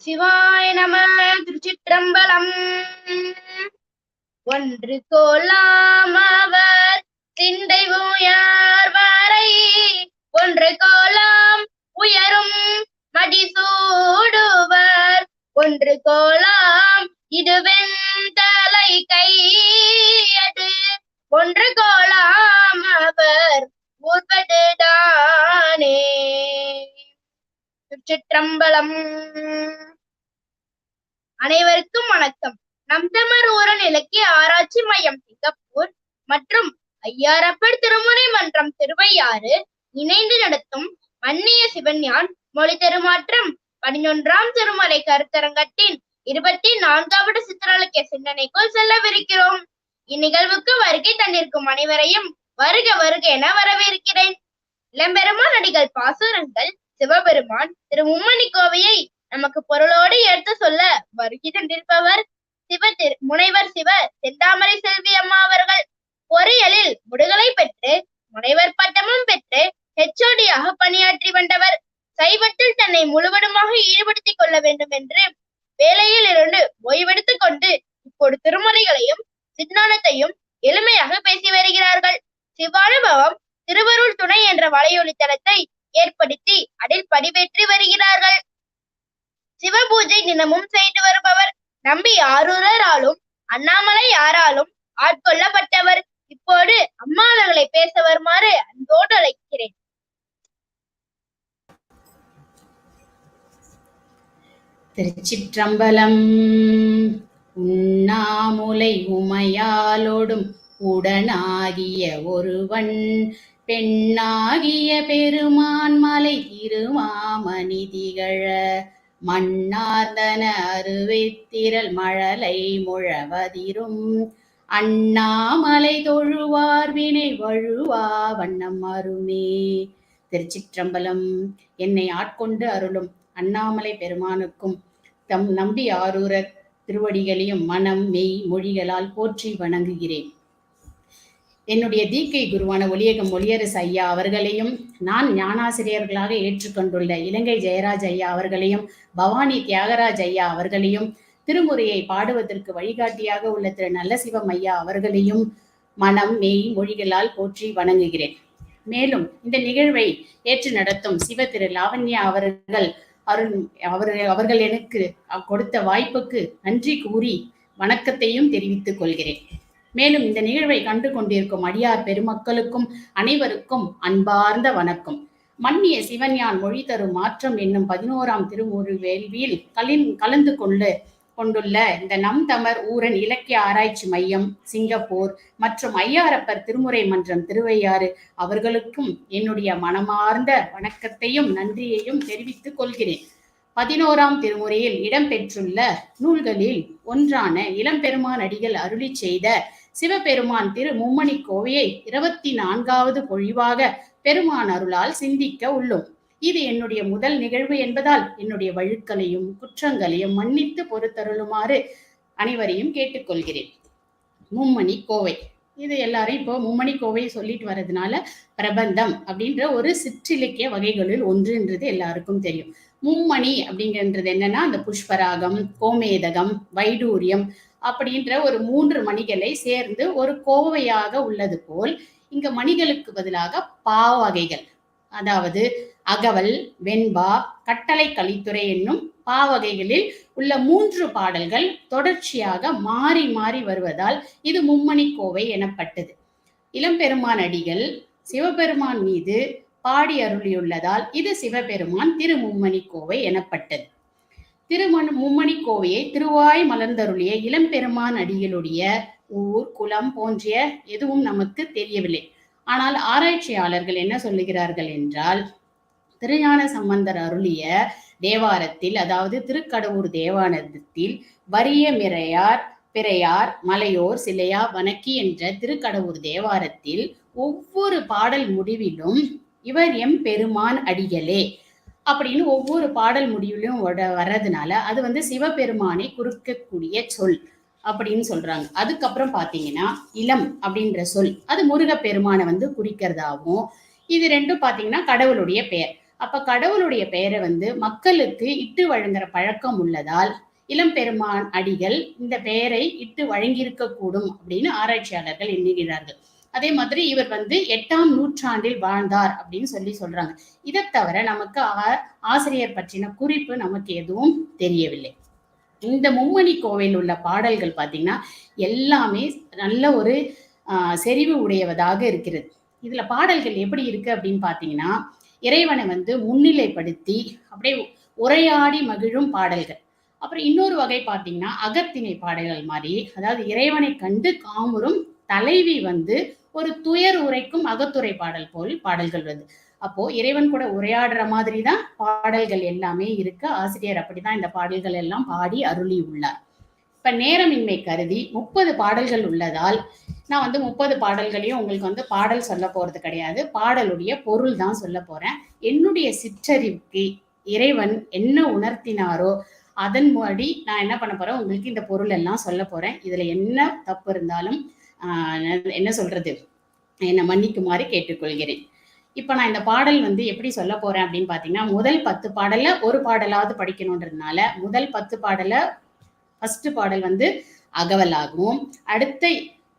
சிவாய நம. திருச்சிற்றம்பலம். ஒன்று கோலாம் அவர் சிந்தை உயர் வரை, ஒன்று கோலாம் உயரும் மதிசூடுவர், ஒன்று கோலாம் இதுவென் தலை கையது, ஒன்று கோலாம் அவர் ஊர்வதுதானே. திருச்சிற்றம்பலம். அனைவருக்கும் வணக்கம். நம் தமிழ் ஊரன் இலக்கிய ஆராய்ச்சி மையம் சிங்கப்பூர் மற்றும் ஐயாரப்பர் திருமுறை மன்றம் திருவையாறு இணைந்து நடத்தும் மன்னிய சிவஞான் மொழி தருமாற்றம் 11ஆம் திருமலை கருத்தரங்கத்தின் 24வது சித்திரலக்கிய சிந்தனைக்குள் செல்லவிருக்கிறோம். இந்நிகழ்வுக்கு வருகை தந்திருக்கும் அனைவரையும் வருக வருக என வரவேற்கிறேன். இளம்பெருமான் அடிகள் பாசுரங்கள் சிவபெருமான் திரு மும்மணி கோவையை நமக்கு பொருளோடு எடுத்து சொல்ல வருகை தந்திருப்பவர் முனைவர் சிவ செந்தாமரை செல்வி அம்மா அவர்கள். பொறியியலில் முதுகலை பெற்று முனைவர் பட்டமும் பெற்று HOD-யாக பணியாற்றி வந்தவர். சைவத்தில் தன்னை முழுவதுமாக ஈடுபடுத்திக் கொள்ள வேண்டும் என்று வேலையில் இருந்து ஓய்வெடுத்துக் கொண்டு இப்போது திருமுறைகளையும் சித்தாந்தத்தையும் எளிமையாக பேசி வருகிறார்கள். சிவானுபவம் திருவருள் துணை என்ற வலையொலி தளத்தை ஏற்படுத்தி அதில் பதிவேற்றி வருகிறார்கள். சிவபூஜை தினமும் செய்து வருபவர். நம்பி ஆரூரராலும் அண்ணாமலை யாராலும் ஆட்கொள்ளப்பட்டவர். இப்போது அம்மா அவர்களை பேச வருமாறு அன்போடு அழைக்கிறேன். திருச்சிற்றம்பலம். உண்ணாமுலை உமையாலோடும் உடனாகிய ஒருவன் பெண்ணாகிய பெருமான் மலை திருமாமணி திகழ மண்ணார்ந்தன அருவித்திரள் மழலை முழவதிரும் அண்ணாமலை தொழுவார் வினை வழுவா வண்ணம் அருமே. திருச்சிற்றம்பலம். என்னை ஆட்கொண்டு அருளும் அண்ணாமலை பெருமானுக்கும் தம் நம்பி ஆரூரர் திருவடிகளையும் மனம் மெய் மொழிகளால் போற்றி வணங்குகிறேன். என்னுடைய தீக்கை குருவான ஒளியகம் ஒளியரசு ஐயா அவர்களையும், நான் ஞானாசிரியர்களாக ஏற்றுக்கொண்டுள்ள இலங்கை ஜெயராஜ் ஐயா அவர்களையும், பவானி தியாகராஜ் ஐயா அவர்களையும், திருமுறையை பாடுவதற்கு வழிகாட்டியாக உள்ள திரு நல்லசிவம் ஐயா அவர்களையும் மனம் மெய் மொழிகளால் போற்றி வணங்குகிறேன். மேலும் இந்த நிகழ்வை ஏற்று நடத்தும் சிவ திரு லாவண்யா அவர்கள் எனக்கு கொடுத்த வாய்ப்புக்கு நன்றி கூறி வணக்கத்தையும் தெரிவித்துக் கொள்கிறேன். மேலும் இந்த நிகழ்வை கண்டு கொண்டிருக்கும் அடியார் பெருமக்களுக்கும் அனைவருக்கும் அன்பார்ந்த வணக்கம். மன்னிய சிவஞான் மொழி தரும் மாற்றம் என்னும் 11ஆம் திருமுறை வேள்வியில் கலந்து கொண்டுள்ள இந்த நம் தமிழ் ஊரன் இலக்கிய ஆராய்ச்சி மையம் சிங்கப்பூர் மற்றும் ஐயாரப்பர் திருமுறை மன்றம் திருவையாறு அவர்களுக்கும் என்னுடைய மனமார்ந்த வணக்கத்தையும் நன்றியையும் தெரிவித்துக் கொள்கிறேன். 11ஆம் திருமுறையில் இடம்பெற்றுள்ள நூல்களில் ஒன்றான இளம்பெருமான் அடிகள் அருளி செய்த சிவபெருமான் திரு மும்மணி கோவையை 24வது பொழிவாக பெருமான் அருளால் சிந்திக்க உள்ளோம். இது என்னுடைய முதல் நிகழ்வு என்பதால் என்னுடைய வழுக்களையும் குற்றங்களையும் மன்னித்து பொறுத்தருளுமாறு அனைவரையும் கேட்டுக்கொள்கிறேன். மும்மணி கோவை, இது எல்லாரும் இப்போ மும்மணி கோவை சொல்லிட்டு வர்றதுனால பிரபந்தம் அப்படின்ற ஒரு சிற்றிலக்கிய வகைகளில் ஒன்றுன்றது எல்லாருக்கும் தெரியும். மும்மணி அப்படிங்கிறது என்னன்னா, அந்த புஷ்பராகம், கோமேதகம், வைடூரியம் அப்படின்ற ஒரு 3 மணிகளை சேர்ந்து ஒரு கோவையாக உள்ளது போல் இங்க மணிகளுக்கு பதிலாக பாவகைகள், அதாவது அகவல், வெண்பா, கட்டளை கலித்துறை என்னும் பாவகைகளில் உள்ள 3 பாடல்கள் தொடர்ச்சியாக மாறி மாறி வருவதால் இது மும்மணி கோவை எனப்பட்டது. இளம்பெருமான் அடிகள் சிவபெருமான் மீது பாடி அருளியுள்ளதால் இது சிவபெருமான் திரு மும்மணி கோவை எனப்பட்டது. மும்மணி கோவையை திருவாய் மலர்ந்தருளிய இளம்பெருமான் அடிகளுடைய ஊர், குலம் போன்ற எதுவும் நமக்கு தெரியவில்லை. ஆனால் ஆராய்ச்சியாளர்கள் என்ன சொல்லுகிறார்கள் என்றால், திருஞான சம்பந்தர் அருளிய தேவாரத்தில், அதாவது திருக்கடவுர் தேவாரத்தில் வரிய மிரையார் பிறையார் மலையோர் சிலையா வணக்கி என்ற திருக்கடவுர் தேவாரத்தில் ஒவ்வொரு பாடல் முடிவிலும் இவர் எம் பெருமான் அடிகளே அப்படின்னு ஒவ்வொரு பாடல் முடிவிலும் வர்றதுனால அது சிவபெருமானை குறிக்கக்கூடிய சொல் அப்படின்னு சொல்றாங்க. அதுக்கப்புறம் பாத்தீங்கன்னா இளம் அப்படின்ற சொல் அது முருகப்பெருமானை குறிக்கிறதாகவும், இது ரெண்டும் பாத்தீங்கன்னா கடவுளுடைய பெயர். அப்ப கடவுளுடைய பெயரை மக்களுக்கு இட்டு வழங்குற பழக்கம் உள்ளதால் இளம்பெருமான் அடிகள் இந்த பெயரை இட்டு வழங்கியிருக்க கூடும் அப்படின்னு ஆராய்ச்சியாளர்கள் எண்ணுகிறார்கள். அதே மாதிரி இவர் 8ஆம் நூற்றாண்டில் வாழ்ந்தார் அப்படின்னு சொல்றாங்க. இதை தவிர நமக்கு ஆசிரியர் பற்றின குறிப்பு நமக்கு எதுவும் தெரியவில்லை. இந்த மும்மணி கோவில் உள்ள பாடல்கள் பார்த்தீங்கன்னா எல்லாமே நல்ல ஒரு செறிவு உடையவதாக இருக்கிறது. இதுல பாடல்கள் எப்படி இருக்கு அப்படின்னு பார்த்தீங்கன்னா, இறைவனை முன்னிலைப்படுத்தி அப்படியே உரையாடி மகிழும் பாடல்கள். அப்புறம் இன்னொரு வகை பார்த்தீங்கன்னா அகத்திணை பாடல்கள் மாதிரி, அதாவது இறைவனை கண்டு காமுறும் தலைவி ஒரு துயர் உரைக்கும் அகத்துறை பாடல் போல் பாடல்கள் வருது. அப்போ இறைவன் கூட உரையாடுற மாதிரி தான் பாடல்கள் எல்லாமே இருக்கு. ஆசிரியர் அப்படிதான் இந்த பாடல்கள் எல்லாம் பாடி அருளி உள்ளார். இப்ப நேரமின்மை கருதி 30 பாடல்கள் உள்ளதால் நான் 30 பாடல்களையும் உங்களுக்கு பாடல் சொல்ல போறது கிடையாது. பாடலுடைய பொருள் தான் சொல்ல போறேன். என்னுடைய சிற்றறிவுக்கு இறைவன் என்ன உணர்த்தினாரோ அதன்படி நான் என்ன பண்ண போறேன், உங்களுக்கு இந்த பொருள் எல்லாம் சொல்ல போறேன். இதுல என்ன தப்பு இருந்தாலும் என்ன சொல்றது, என்னை மன்னிக்குமாறு கேட்டுக்கொள்கிறேன். இப்ப நான் இந்த பாடல் எப்படி சொல்ல போறேன் அப்படின்னு பாத்தீங்கன்னா, முதல் 10 பாடல்ல ஒரு பாடலாவது படிக்கணும்ன்றதுனால முதல் 10 பாடல ஃபர்ஸ்ட் பாடல் அகவலாகவும், அடுத்த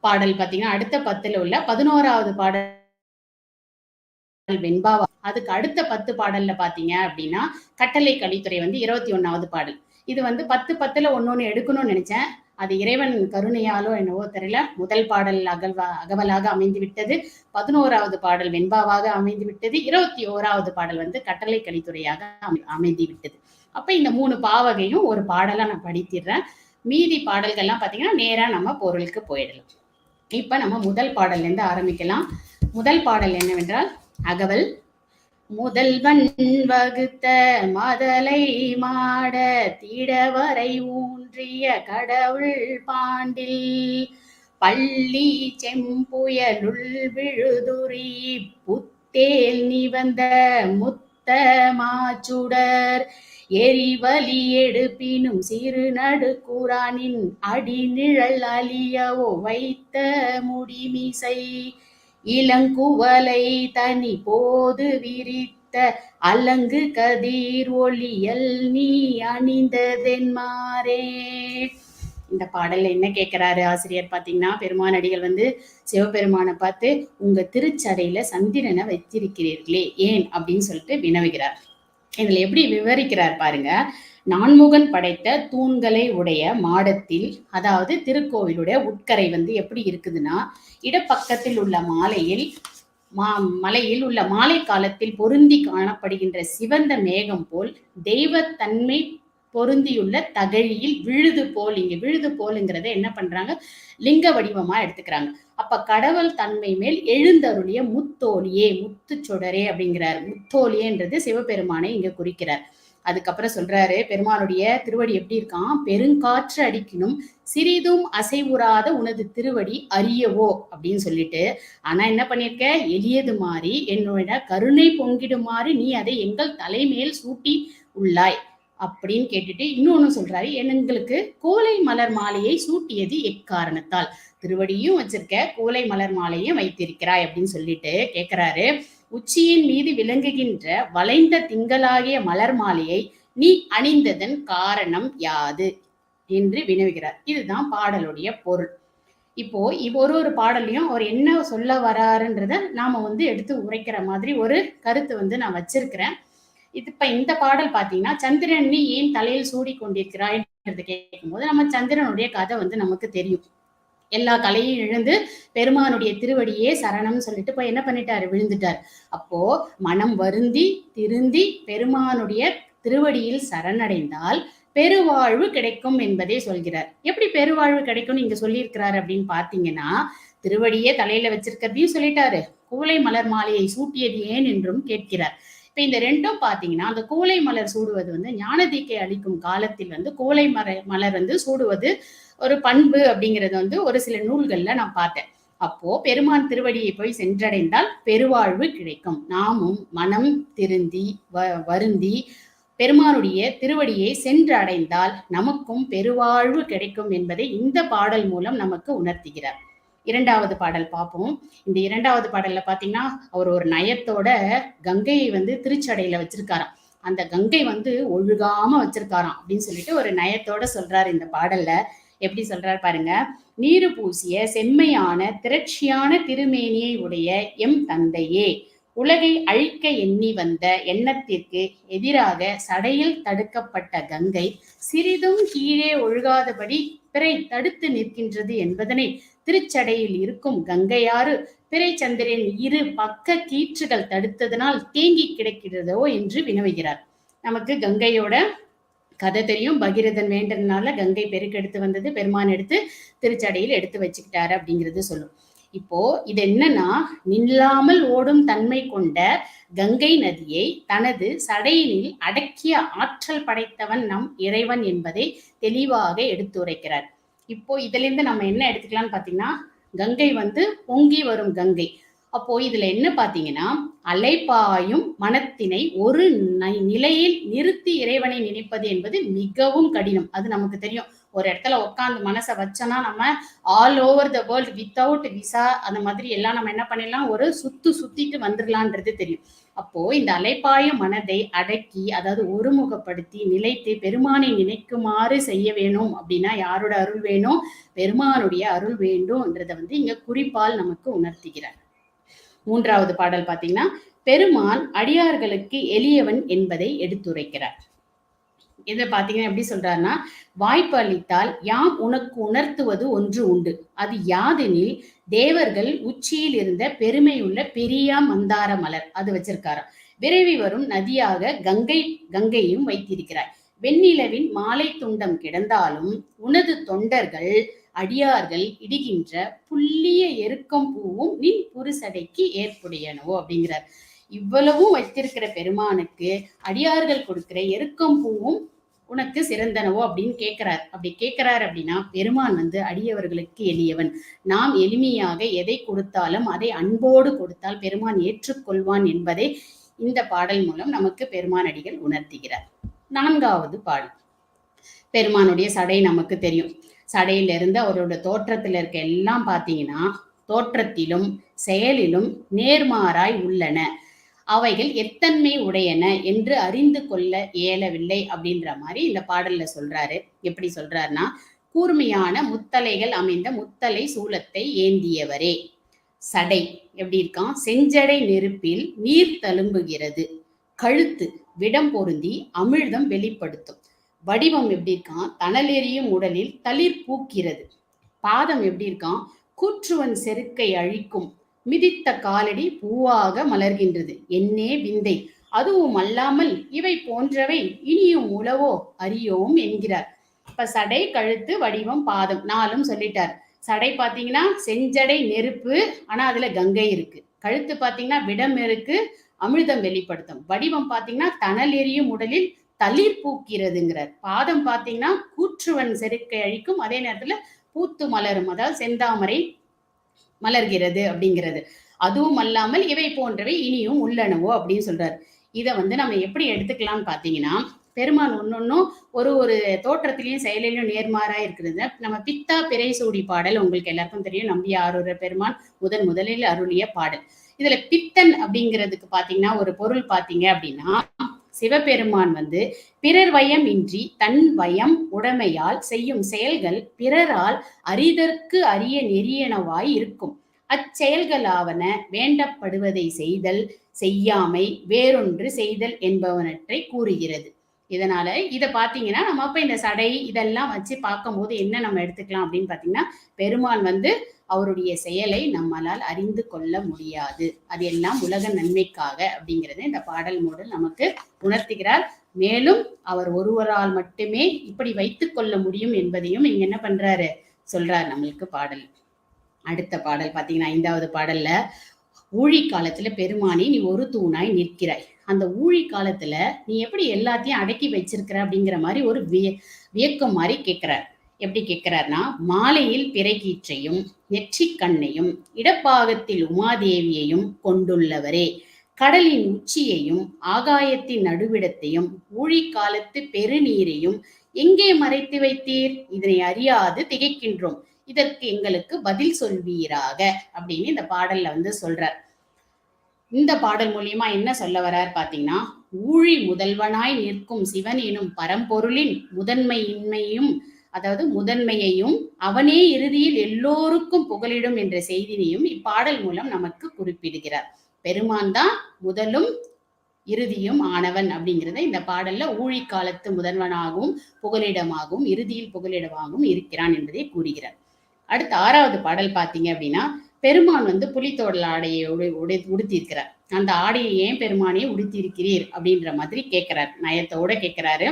பாடல் பாத்தீங்கன்னா அடுத்த 10ல உள்ள 11வது பாடல் வெண்பாவா, அதுக்கு அடுத்த 10 பாடல்ல பாத்தீங்க அப்படின்னா கட்டளை கலித்துறை 21வது பாடல். இது 10 ஒன்னொன்னு எடுக்கணும்னு நினைச்சேன். அது இறைவன் கருணையாலோ என்னவோ தெரியல, முதல் பாடல் அகவலாக அமைந்து விட்டது, 11வது பாடல் வெண்பாவாக அமைந்து விட்டது, 21வது பாடல் கட்டளை கலித்துறையாக அமைந்து விட்டது. அப்ப இந்த 3 பாவகையும் ஒரு பாடலா நான் படித்திடுறேன். மீதி பாடல்கள்லாம் பாத்தீங்கன்னா நேரா நம்ம பொருளுக்கு போயிடலாம். இப்ப நம்ம முதல் பாடல்ல இருந்து ஆரம்பிக்கலாம். முதல் பாடல் என்னவென்றால் அகவல். முதல்வன் வகுத்த மதலை மாட தீடவரை ஊன்றிய கடவுள் பாண்டில் பள்ளி செம்புயலுள் விழுதுரி புத்தேல் நிவந்த முத்த மாச்சுடர் எரிவலி எடுப்பினும் சிறு நடுக்குறானின் அடிநிழல் அழியவோ வைத்த முடிமிசை இளங்குவலை தனி போது விரித்த அலங்கு கதிர் ஒளியல் நீ அணிந்ததென்மாரே. இந்த பாடல்ல என்ன கேட்கிறாரு ஆசிரியர் பாத்தீங்கன்னா, பெருமானடிகள் சிவபெருமானை பார்த்து உங்க திருச்சடையில சந்திரனை வைத்திருக்கிறீர்களே ஏன் அப்படின்னு சொல்லிட்டு வினவுகிறார். இதுல எப்படி விவரிக்கிறார் பாருங்க. நான்முகன் படைத்த தூண்களை உடைய மாடத்தில், அதாவது திருக்கோவிலுடைய உட்கரை எப்படி இருக்குதுன்னா, இடப்பக்கத்தில் உள்ள மலையில் உள்ள மாலை காலத்தில் பொருந்தி காணப்படுகின்ற சிவந்த மேகம் போல் தெய்வத்தன்மை பொருந்தியுள்ள தகழியில் விழுது போல், இங்க விழுது போலுங்கிறத என்ன பண்றாங்க, லிங்க வடிவமா எடுத்துக்கிறாங்க. அப்ப கடவுள் தன்மை மேல் எழுந்தருளிய முத்தோலியே, முத்து சுடரே அப்படிங்கிறார். முத்தோலியேன்றது சிவபெருமானை இங்க குறிக்கிறார். அதுக்கப்புறம் சொல்றாரு, பெருமானுடைய திருவடி எப்படி இருக்கான், பெருங்காற்று அடிக்கணும் சிறிதும் அசைவுறாத உனது திருவடி அறியவோ அப்படின்னு சொல்லிட்டு, ஆனா என்ன பண்ணிருக்க, எளியது மாறி என்னோட கருணை பொங்கிடுமாறு நீ அதை எங்கள் தலைமேல் சூட்டி உள்ளாய் அப்படின்னு கேட்டுட்டு இன்னொன்னு சொல்றாரு, எங்களுக்கு கோலை மலர் மாலையை சூட்டியது எக்காரணத்தால், திருவடியும் வச்சிருக்க கோலை மலர் மாலையும் வைத்திருக்கிறாய் அப்படின்னு சொல்லிட்டு கேட்கிறாரு. உச்சியின் மீது விளங்குகின்ற வளைந்த திங்களாகிய மலர் மாலையை நீ அணிந்ததன் காரணம் யாது என்று வினவுகிறார். இதுதான் பாடலுடைய பொருள். இப்போ ஒரு பாடலையும் அவர் என்ன சொல்ல வராருன்றத நாம எடுத்து உரைக்கிற மாதிரி ஒரு கருத்து நான் வச்சிருக்கிறேன். இப்ப இந்த பாடல் பாத்தீங்கன்னா, சந்திரன் நீ ஏன் தலையில் சூடி கொண்டிருக்கிறாய்ன்றது கேட்கும் போது நம்ம சந்திரனுடைய கதை நமக்கு தெரியும். எல்லா கலையும் இழந்து பெருமானுடைய திருவடியே சரணம் சொல்லிட்டு போய் என்ன பண்ணிட்டாரு, விழுந்துட்டார். அப்போ மனம் வருந்தி திருந்தி பெருமானுடைய திருவடியில் சரணடைந்தால் பெருவாழ்வு கிடைக்கும் என்பதை சொல்கிறார். எப்படி பெருவாழ்வு கிடைக்கும்னு இங்க சொல்லியிருக்கிறாரு அப்படின்னு பாத்தீங்கன்னா, திருவடியே தலையில வச்சிருக்கிறதையும் சொல்லிட்டாரு, கூலை மலர் மாலையை சூட்டியது ஏன் என்றும் கேட்கிறார். இப்ப இந்த ரெண்டும் பாத்தீங்கன்னா, அந்த கூலை மலர் சூடுவது ஞானதீக்கை அளிக்கும் காலத்தில் கூலை மலர் சூடுவது ஒரு பண்பு அப்படிங்கிறது ஒரு சில நூல்கள்ல நான் பார்த்தேன். அப்போ பெருமான் திருவடியை போய் சென்றடைந்தால் பெருவாழ்வு கிடைக்கும். நாமும் மனம் திருந்தி வருந்தி பெருமானுடைய திருவடியை சென்று அடைந்தால் நமக்கும் பெருவாழ்வு கிடைக்கும் என்பதை இந்த பாடல் மூலம் நமக்கு உணர்த்துகிறார். இரண்டாவது பாடல் பார்ப்போம். இந்த இரண்டாவது பாடல்ல பாத்தீங்கன்னா அவர் ஒரு நயத்தோட கங்கையை வந்து திருச்சடையில வச்சிருக்காராம். அந்த கங்கை வந்து ஒழுகாம வச்சிருக்காராம் அப்படின்னு சொல்லிட்டு ஒரு நயத்தோட சொல்றாரு இந்த பாடல்ல. எப்படி சொல்றாரு பாருங்க. நீரு பூசிய செம்மையான திரட்சியான திருமேனியை உடைய எம் தந்தையே, உலகை அழிக்க எண்ணி வந்த எண்ணத்திற்கு எதிராக சடையில் தடுக்கப்பட்ட கங்கை சிறிதும் கீழே ஒழுகாதபடி பிறை தடுத்து நிற்கின்றது என்பதனை திருச்சடையில் இருக்கும் கங்கையாறு பிறைச்சந்திரன் இரு பக்க கீற்றுகள் தடுத்ததனால் தேங்கி கிடக்கிறதோ என்று வினவுகிறார். நமக்கு கங்கையோட கதை தெரியும். பகீரதன் வேண்டதுனால கங்கை பெருக்கெடுத்து வந்தது, பெருமான் எடுத்து திருச்சடையில் எடுத்து வச்சுக்கிட்டாரு அப்படிங்கிறது சொல்லும். இப்போ இது என்னன்னா, நில்லாமல் ஓடும் தன்மை கொண்ட கங்கை நதியை தனது சடையினில் அடக்கிய ஆற்றல் படைத்தவன் நம் இறைவன் என்பதை தெளிவாக எடுத்துரைக்கிறார். இப்போ இதுல இருந்து நம்ம என்ன எடுத்துக்கலாம்னு பாத்தீங்கன்னா, கங்கை வந்து பொங்கி வரும் கங்கை. அப்போ இதுல என்ன பாத்தீங்கன்னா, அலைப்பாயும் மனத்தினை ஒரு நிலையில் நிறுத்தி இறைவனை நினைப்பது என்பது மிகவும் கடினம். அது நமக்கு தெரியும். ஒரு இடத்துல உட்காந்து மனசை வச்சோன்னா நம்ம all over the world without visa அந்த மாதிரி எல்லாம் நம்ம என்ன பண்ணிடலாம், ஒரு சுத்திட்டு வந்துடலான்றது தெரியும். அப்போ இந்த அலைப்பாயும் மனதை அடக்கி, அதாவது ஒருமுகப்படுத்தி நிலைத்து பெருமானை நினைக்குமாறு செய்ய வேணும். அப்படின்னா யாரோட அருள் வேணும்? பெருமானுடைய அருள் வேண்டும்ன்றத வந்து இங்க குறிப்பால் நமக்கு உணர்த்துகிறார். மூன்றாவது பாடல் பாத்தீங்கன்னா, பெருமான் அடியார்களுக்கு எளியவன் என்பதை எடுத்துரைக்கிறார். இதை பாத்தீங்கன்னா எப்படி சொல்றாருன்னா, வாய்ப்பு அளித்தால் யாம் உனக்கு உணர்த்துவது ஒன்று உண்டு, அது யாதெனில் தேவர்கள் உச்சியில் இருந்த பெருமையுள்ள பெரிய மந்தார மலர் அது வச்சிருக்காராம். விரைவி வரும் நதியாக கங்கையும் வைத்திருக்கிறாய். வெண்ணிலவின் மாலை துண்டம் கிடந்தாலும் உனது தொண்டர்கள் அடியார்கள் இடுகின்ற புள்ளிய எருக்கம் பூவும் நின் புருசடைக்கு ஏற்புடையனவோ அப்படிங்கிறார். இவ்வளவும் வைத்திருக்கிற பெருமானுக்கு அடியார்கள் கொடுக்கிற எருக்கம் பூவும் உனக்கு சிறந்தனவோ அப்படின்னு கேட்கிறார். அப்படி கேட்கிறார் அப்படின்னா, பெருமான் வந்து அடியவர்களுக்கு எளியவன். நாம் எளிமையாக எதை கொடுத்தாலும் அதை அன்போடு கொடுத்தால் பெருமான் ஏற்றுக்கொள்வான் என்பதை இந்த பாடல் மூலம் நமக்கு பெருமான் அடிகள் உணர்த்துகிறார். நான்காவது பாடல். பெருமானுடைய சடை நமக்கு தெரியும். சடையில இருந்து அவரோட தோற்றத்துல இருக்க எல்லாம் பாத்தீங்கன்னா, தோற்றத்திலும் செயலிலும் நேர்மாறாய் உள்ளன. அவைகள் எத்தன்மை உடையன என்று அறிந்து கொள்ள இயலவில்லை அப்படின்ற மாதிரி இந்த பாடல்ல சொல்றாரு. எப்படி சொல்றாருன்னா, கூர்மையான முத்தலைகள் அமைந்த முத்தலை சூலத்தை ஏந்தியவரே. சடை எப்படி இருக்கான்? செஞ்சடை நெருப்பில் நீர் தழும்புகிறது. கழுத்து விடம் பொருந்தி அமிழ்தம் வெளிப்படுத்தும். வடிவம் எப்படி இருக்கான்? தணலெறியும் உடலில் தளிர் பூக்கிறது. பாதம் எப்படி இருக்கான்? கூற்றுவன் செருக்கை அழிக்கும். மிதித்த காலடி பூவாக மலர்கின்றது. என்னே விந்தை! அதுவும் அல்லாமல் இவை போன்றவை இனியும் உளவோ அறியோம் என்கிறார். இப்ப சடை, கழுத்து, வடிவம், பாதம் நாலும் சொல்லிட்டார். சடை பாத்தீங்கன்னா செஞ்சடை நெருப்பு, ஆனா அதுல கங்கை இருக்கு. கழுத்து பாத்தீங்கன்னா விடம் இருக்கு, அமிர்தம் வெளிப்படுத்தும். வடிவம் பாத்தீங்கன்னா தணல் எரியும் உடலில் தளிர் பூக்கிறதுங்கிறார். பாதம் பாத்தீங்கன்னா கூற்றுவன் செருக்கை அழிக்கும், அதே நேரத்துல பூத்து மலரும், அதாவது செந்தாமரை மலர்கிறது அப்படிங்கிறது. அதுவும் அல்லாமல் இவை போன்றவை இனியும் உள்ளனவோ அப்படின்னு சொல்றாரு. இதை வந்து நம்ம எப்படி எடுத்துக்கலாம்னு பாத்தீங்கன்னா, பெருமான் ஒன்னொன்னும் ஒரு ஒரு தோற்றத்திலையும் செயலிலும் நேர்மாறா இருக்கிறது. நம்ம பித்தா பிறை சூடி பாடல் உங்களுக்கு எல்லாருக்கும் தெரியும். நம்பி ஆரூர பெருமான் முதலில் அருளிய பாடல். இதுல பித்தன் அப்படிங்கிறதுக்கு பாத்தீங்கன்னா ஒரு பொருள் பாத்தீங்க அப்படின்னா, சிவபெருமான் வந்து பிறர் வயம் இன்றி தன் வயம் உடைமையால் செய்யும் செயல்கள் பிறரால் அறிதற்கு அரிய நெறியனவாய் இருக்கும். அச்செயல்களாவன வேண்டப்படுவதை செய்தல், செய்யாமை, வேறொன்று செய்தல் என்பவனற்றை கூறுகிறது. இதனால இதை பாத்தீங்கன்னா நம்ம அப்ப இந்த சடை இதெல்லாம் வச்சு பார்க்கும் போது என்ன நம்ம எடுத்துக்கலாம் அப்படின்னு பாத்தீங்கன்னா, பெருமான் வந்து அவருடைய செயலை நம்மளால் அறிந்து கொள்ள முடியாது, அது எல்லாம் உலக நன்மைக்காக அப்படிங்கறத இந்த பாடல் மூலம் நமக்கு உணர்த்துகிறார். மேலும் அவர் ஒருவரால் மட்டுமே இப்படி வைத்துக் கொள்ள முடியும் என்பதையும் இங்க என்ன பண்றாரு சொல்றார் நம்மளுக்கு பாடல். அடுத்த பாடல் பாத்தீங்கன்னா, 5வது பாடல்ல ஊழி காலத்துல பெருமானி நீ ஒரு தூணாய் நிற்கிறாய். அந்த ஊழி காலத்துல நீ எப்படி எல்லாத்தையும் அடக்கி வச்சிருக்கிற அப்படிங்கிற மாதிரி ஒரு வியக்கம் மாதிரி கேட்கிறார். எப்படி கேட்கிறார்னா, மாலையில் பிறைகீற்றையும் நெற்றி கண்ணையும் இடப்பாகத்தில் உமாதேவியையும் கொண்டுள்ளவரே, கடலின் உச்சியையும் ஆகாயத்தின் நடுவிடத்தையும் ஊழி காலத்து பெருநீரையும் எங்கே மறைத்து வைத்தீர்? இதனை அறியாது திகைக்கின்றோம். இதற்கு எங்களுக்கு பதில் சொல்வீராக அப்படின்னு இந்த பாடல்ல வந்து சொல்றார். இந்த பாடல் மூலியமா என்ன சொல்ல வர்றார் பாத்தீங்கன்னா, ஊழி முதல்வனாய் நிற்கும் சிவன் எனும் பரம்பொருளின் முதன்மையின்மையும், அதாவது முதன்மையையும் அவனே இறுதியில் எல்லோருக்கும் புகலிடும் என்ற செய்தியையும் இப்பாடல் மூலம் நமக்கு குறிப்பிடுகிறார். பெருமான் தான் முதலும் இறுதியும் ஆனவன் அப்படிங்கிறத இந்த பாடல்ல ஊழி காலத்து முதல்வனாகவும் புகலிடமாகவும் இறுதியில் புகலிடமாகவும் இருக்கிறான் என்பதை கூறுகிறார். அடுத்த 6வது பாடல் பாத்தீங்க அப்படின்னா, பெருமான் வந்து புலித்தோடல் ஆடையை உடுத்தியிருக்கிறார். அந்த ஆடையை ஏன் பெருமானே உடுத்தியிருக்கிறீர் அப்படின்ற மாதிரி கேட்கிறார், நயத்தோட கேட்கிறாரு.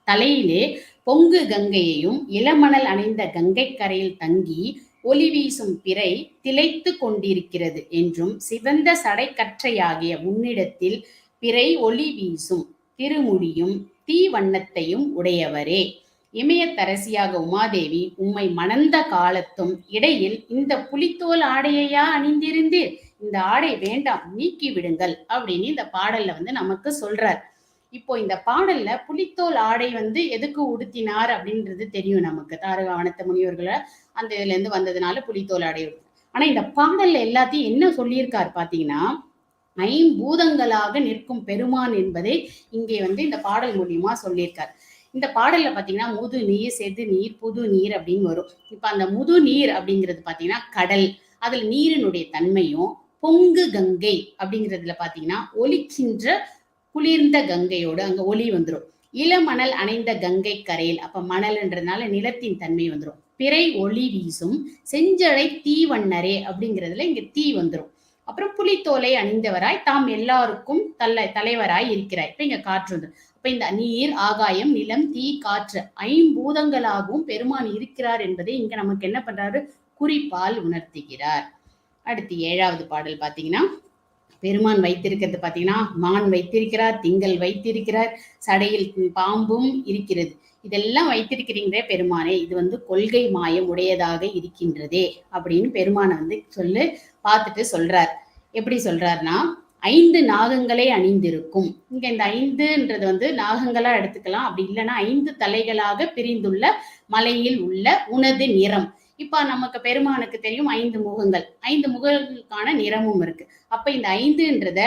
தலையிலே பொங்கு கங்கையையும் இளமணல் அணைந்த கங்கை கரையில் தங்கி ஒளி வீசும் பிறை திளைத்து கொண்டிருக்கிறது என்றும், சிவந்த சடை கற்றையாகிய உன்னிடத்தில் பிறை ஒளி வீசும் திருமுடியும் தீ வண்ணத்தையும் உடையவரே, இமயத்தரசியாக உமாதேவி உம்மை மணந்த காலத்தும் இடையில் இந்த புலித்தோல் ஆடையையா அணிந்திருந்தீர், இந்த ஆடை வேண்டாம் நீக்கி விடுங்கள் அப்படின்னு இந்த பாடல்ல வந்து நமக்கு சொல்றார். இப்போ இந்த பாடல்ல புலித்தோல் ஆடை வந்து எதுக்கு உடுத்தினார் அப்படின்றது தெரியும் நமக்கு, தாரகாவனத்த முனிவர்களை அந்த இதுல இருந்து வந்ததுனால புலித்தோல் ஆடை. ஆனா இந்த பாடல்ல எல்லாத்தையும் என்ன சொல்லியிருக்கார் பாத்தீங்கன்னா, ஐம்பூதங்களாக நிற்கும் பெருமான் என்பதை இங்கே வந்து இந்த பாடல் மூலியமா சொல்லியிருக்கார். இந்த பாடல்ல பாத்தீங்கன்னா முது நீர், செது நீர், புது நீர் அப்படின்னு வரும். இப்ப அந்த முது நீர் அப்படிங்கிறது பாத்தீங்கன்னா கடல், அதுல நீரினுடைய தன்மையும், பொங்கு கங்கை அப்படிங்கிறதுல பாத்தீங்கன்னா ஒலிக்கின்ற குளிர்ந்த கங்கையோடு அங்க ஒளி வந்துடும். இளமணல் அணைந்த கங்கை கரையில், அப்ப மணல்ன்றதுனால நிலத்தின் தன்மை வந்துடும். பிறை ஒளி வீசும் செஞ்சடை தீவண்ணரே அப்படிங்கிறதுல இங்க தீ வந்துடும். அப்புறம் புலித்தோலை அணிந்தவராய் தாம் எல்லாருக்கும் தலைவராய் இருக்கிறாய். இப்ப இங்க காற்று வந்து, அப்ப இந்த நீர், ஆகாயம், நிலம், தீ, காற்று ஐம்பூதங்களாகவும் பெருமான் இருக்கிறார் என்பதை இங்க நமக்கு என்ன பண்றாரு, குறிப்பால் உணர்த்துகிறார். அடுத்து 7வது பாடல் பாத்தீங்கன்னா, பெருமான் வைத்திருக்கிறது பாத்தீங்கன்னா, மான் வைத்திருக்கிறார், திங்கள் வைத்திருக்கிறார், சடையில் பாம்பும் இருக்கிறது. இதெல்லாம் வைத்திருக்கிறீங்களே பெருமானே, இது வந்து கொள்கை மாயம் உடையதாக இருக்கின்றதே அப்படின்னு பெருமானை வந்து பார்த்துட்டு சொல்றார். எப்படி சொல்றாருன்னா, 5 நாகங்களை அணிந்திருக்கும். இங்க இந்த 5ன்றது வந்து நாகங்களா எடுத்துக்கலாம், அப்படி இல்லைன்னா 5 தலைகளாக பிரிந்துள்ள மலையில் உள்ள உனது நிறம். இப்ப நமக்கு பெருமானுக்கு தெரியும் 5 முகங்கள், 5 முகங்களுக்கான நிறமும் இருக்கு. அப்ப இந்த 5ன்றத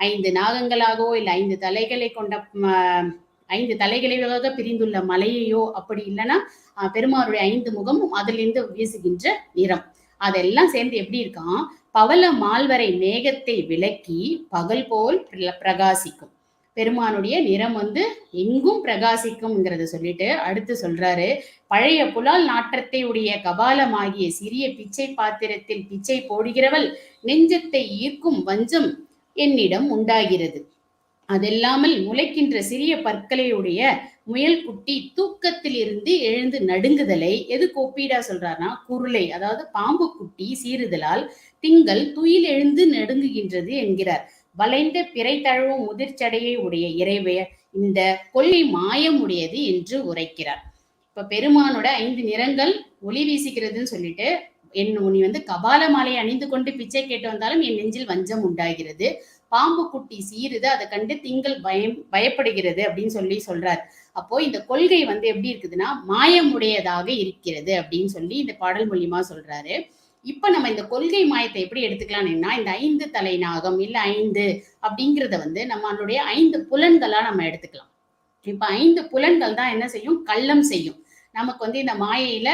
5 நாகங்களாகவோ இல்ல 5 தலைகளை கொண்ட 5 தலைகளாக பிரிந்துள்ள மலையையோ, அப்படி இல்லைன்னா பெருமானுடைய 5 முகமும் அதிலிருந்து வீசுகின்ற நிறம், அதெல்லாம் சேர்ந்து எப்படி இருக்கான், பவள மால்வரை மேகத்தை விளக்கி பகல் போல் பிரகாசிக்கும். பெருமானுடைய நிறம் வந்து எங்கும் பிரகாசிக்கும்ங்கிறத சொல்லிட்டு அடுத்து சொல்றாரு, பழைய புலால் நாற்றத்தை உடைய கபாலமாகிய சிறிய பிச்சை பாத்திரத்தில் பிச்சை போடுகிறவள் நெஞ்சத்தை ஈர்க்கும் வஞ்சம் என்னிடம் உண்டாகிறது. அதெல்லாமல் முளைக்கின்ற சிறிய பற்களையுடைய முயல் குட்டி தூக்கத்தில் இருந்து எழுந்து நடுங்குதலை எதுக்கு ஒப்பீடா சொல்றாருன்னா, குருளை, அதாவது பாம்பு குட்டி சீறுதலால் திங்கள் துயில் எழுந்து நடுங்குகின்றது என்கிறார். வளைந்த பிறை தழுவும் முதிர்ச்சடையை உடைய இறைவே இந்த கொள்ளை மாயமுடையது என்று உரைக்கிறார். இப்ப பெருமானோட 5 நிறங்கள் ஒளி வீசுகிறதுன்னு சொல்லிட்டு, நீ வந்து கபால மாலை அணிந்து கொண்டு பிச்சை கேட்டு வந்தாலும் என் நெஞ்சில் வஞ்சம் உண்டாகிறது, பாம்பு குட்டி சீருது, அதை கண்டு திங்கள் பயப்படுகிறது அப்படின்னு சொல்றார். அப்போ இந்த கொள்கை வந்து எப்படி இருக்குதுன்னா மாயமுடையதாக இருக்கிறது அப்படின்னு சொல்லி இந்த பாடல் மூலியமா சொல்றாரு. இப்ப நம்ம இந்த கொள்கை மாயத்தை எப்படி எடுத்துக்கலாம்னா, இந்த 5 தலை நாகம் இல்ல 5 அப்படிங்கிறத வந்து நம்மளுடைய 5 புலன்களா நம்ம எடுத்துக்கலாம். இப்ப 5 புலன்கள் தான் என்ன செய்யும், கள்ளம் செய்யும். நமக்கு வந்து இந்த மாயையில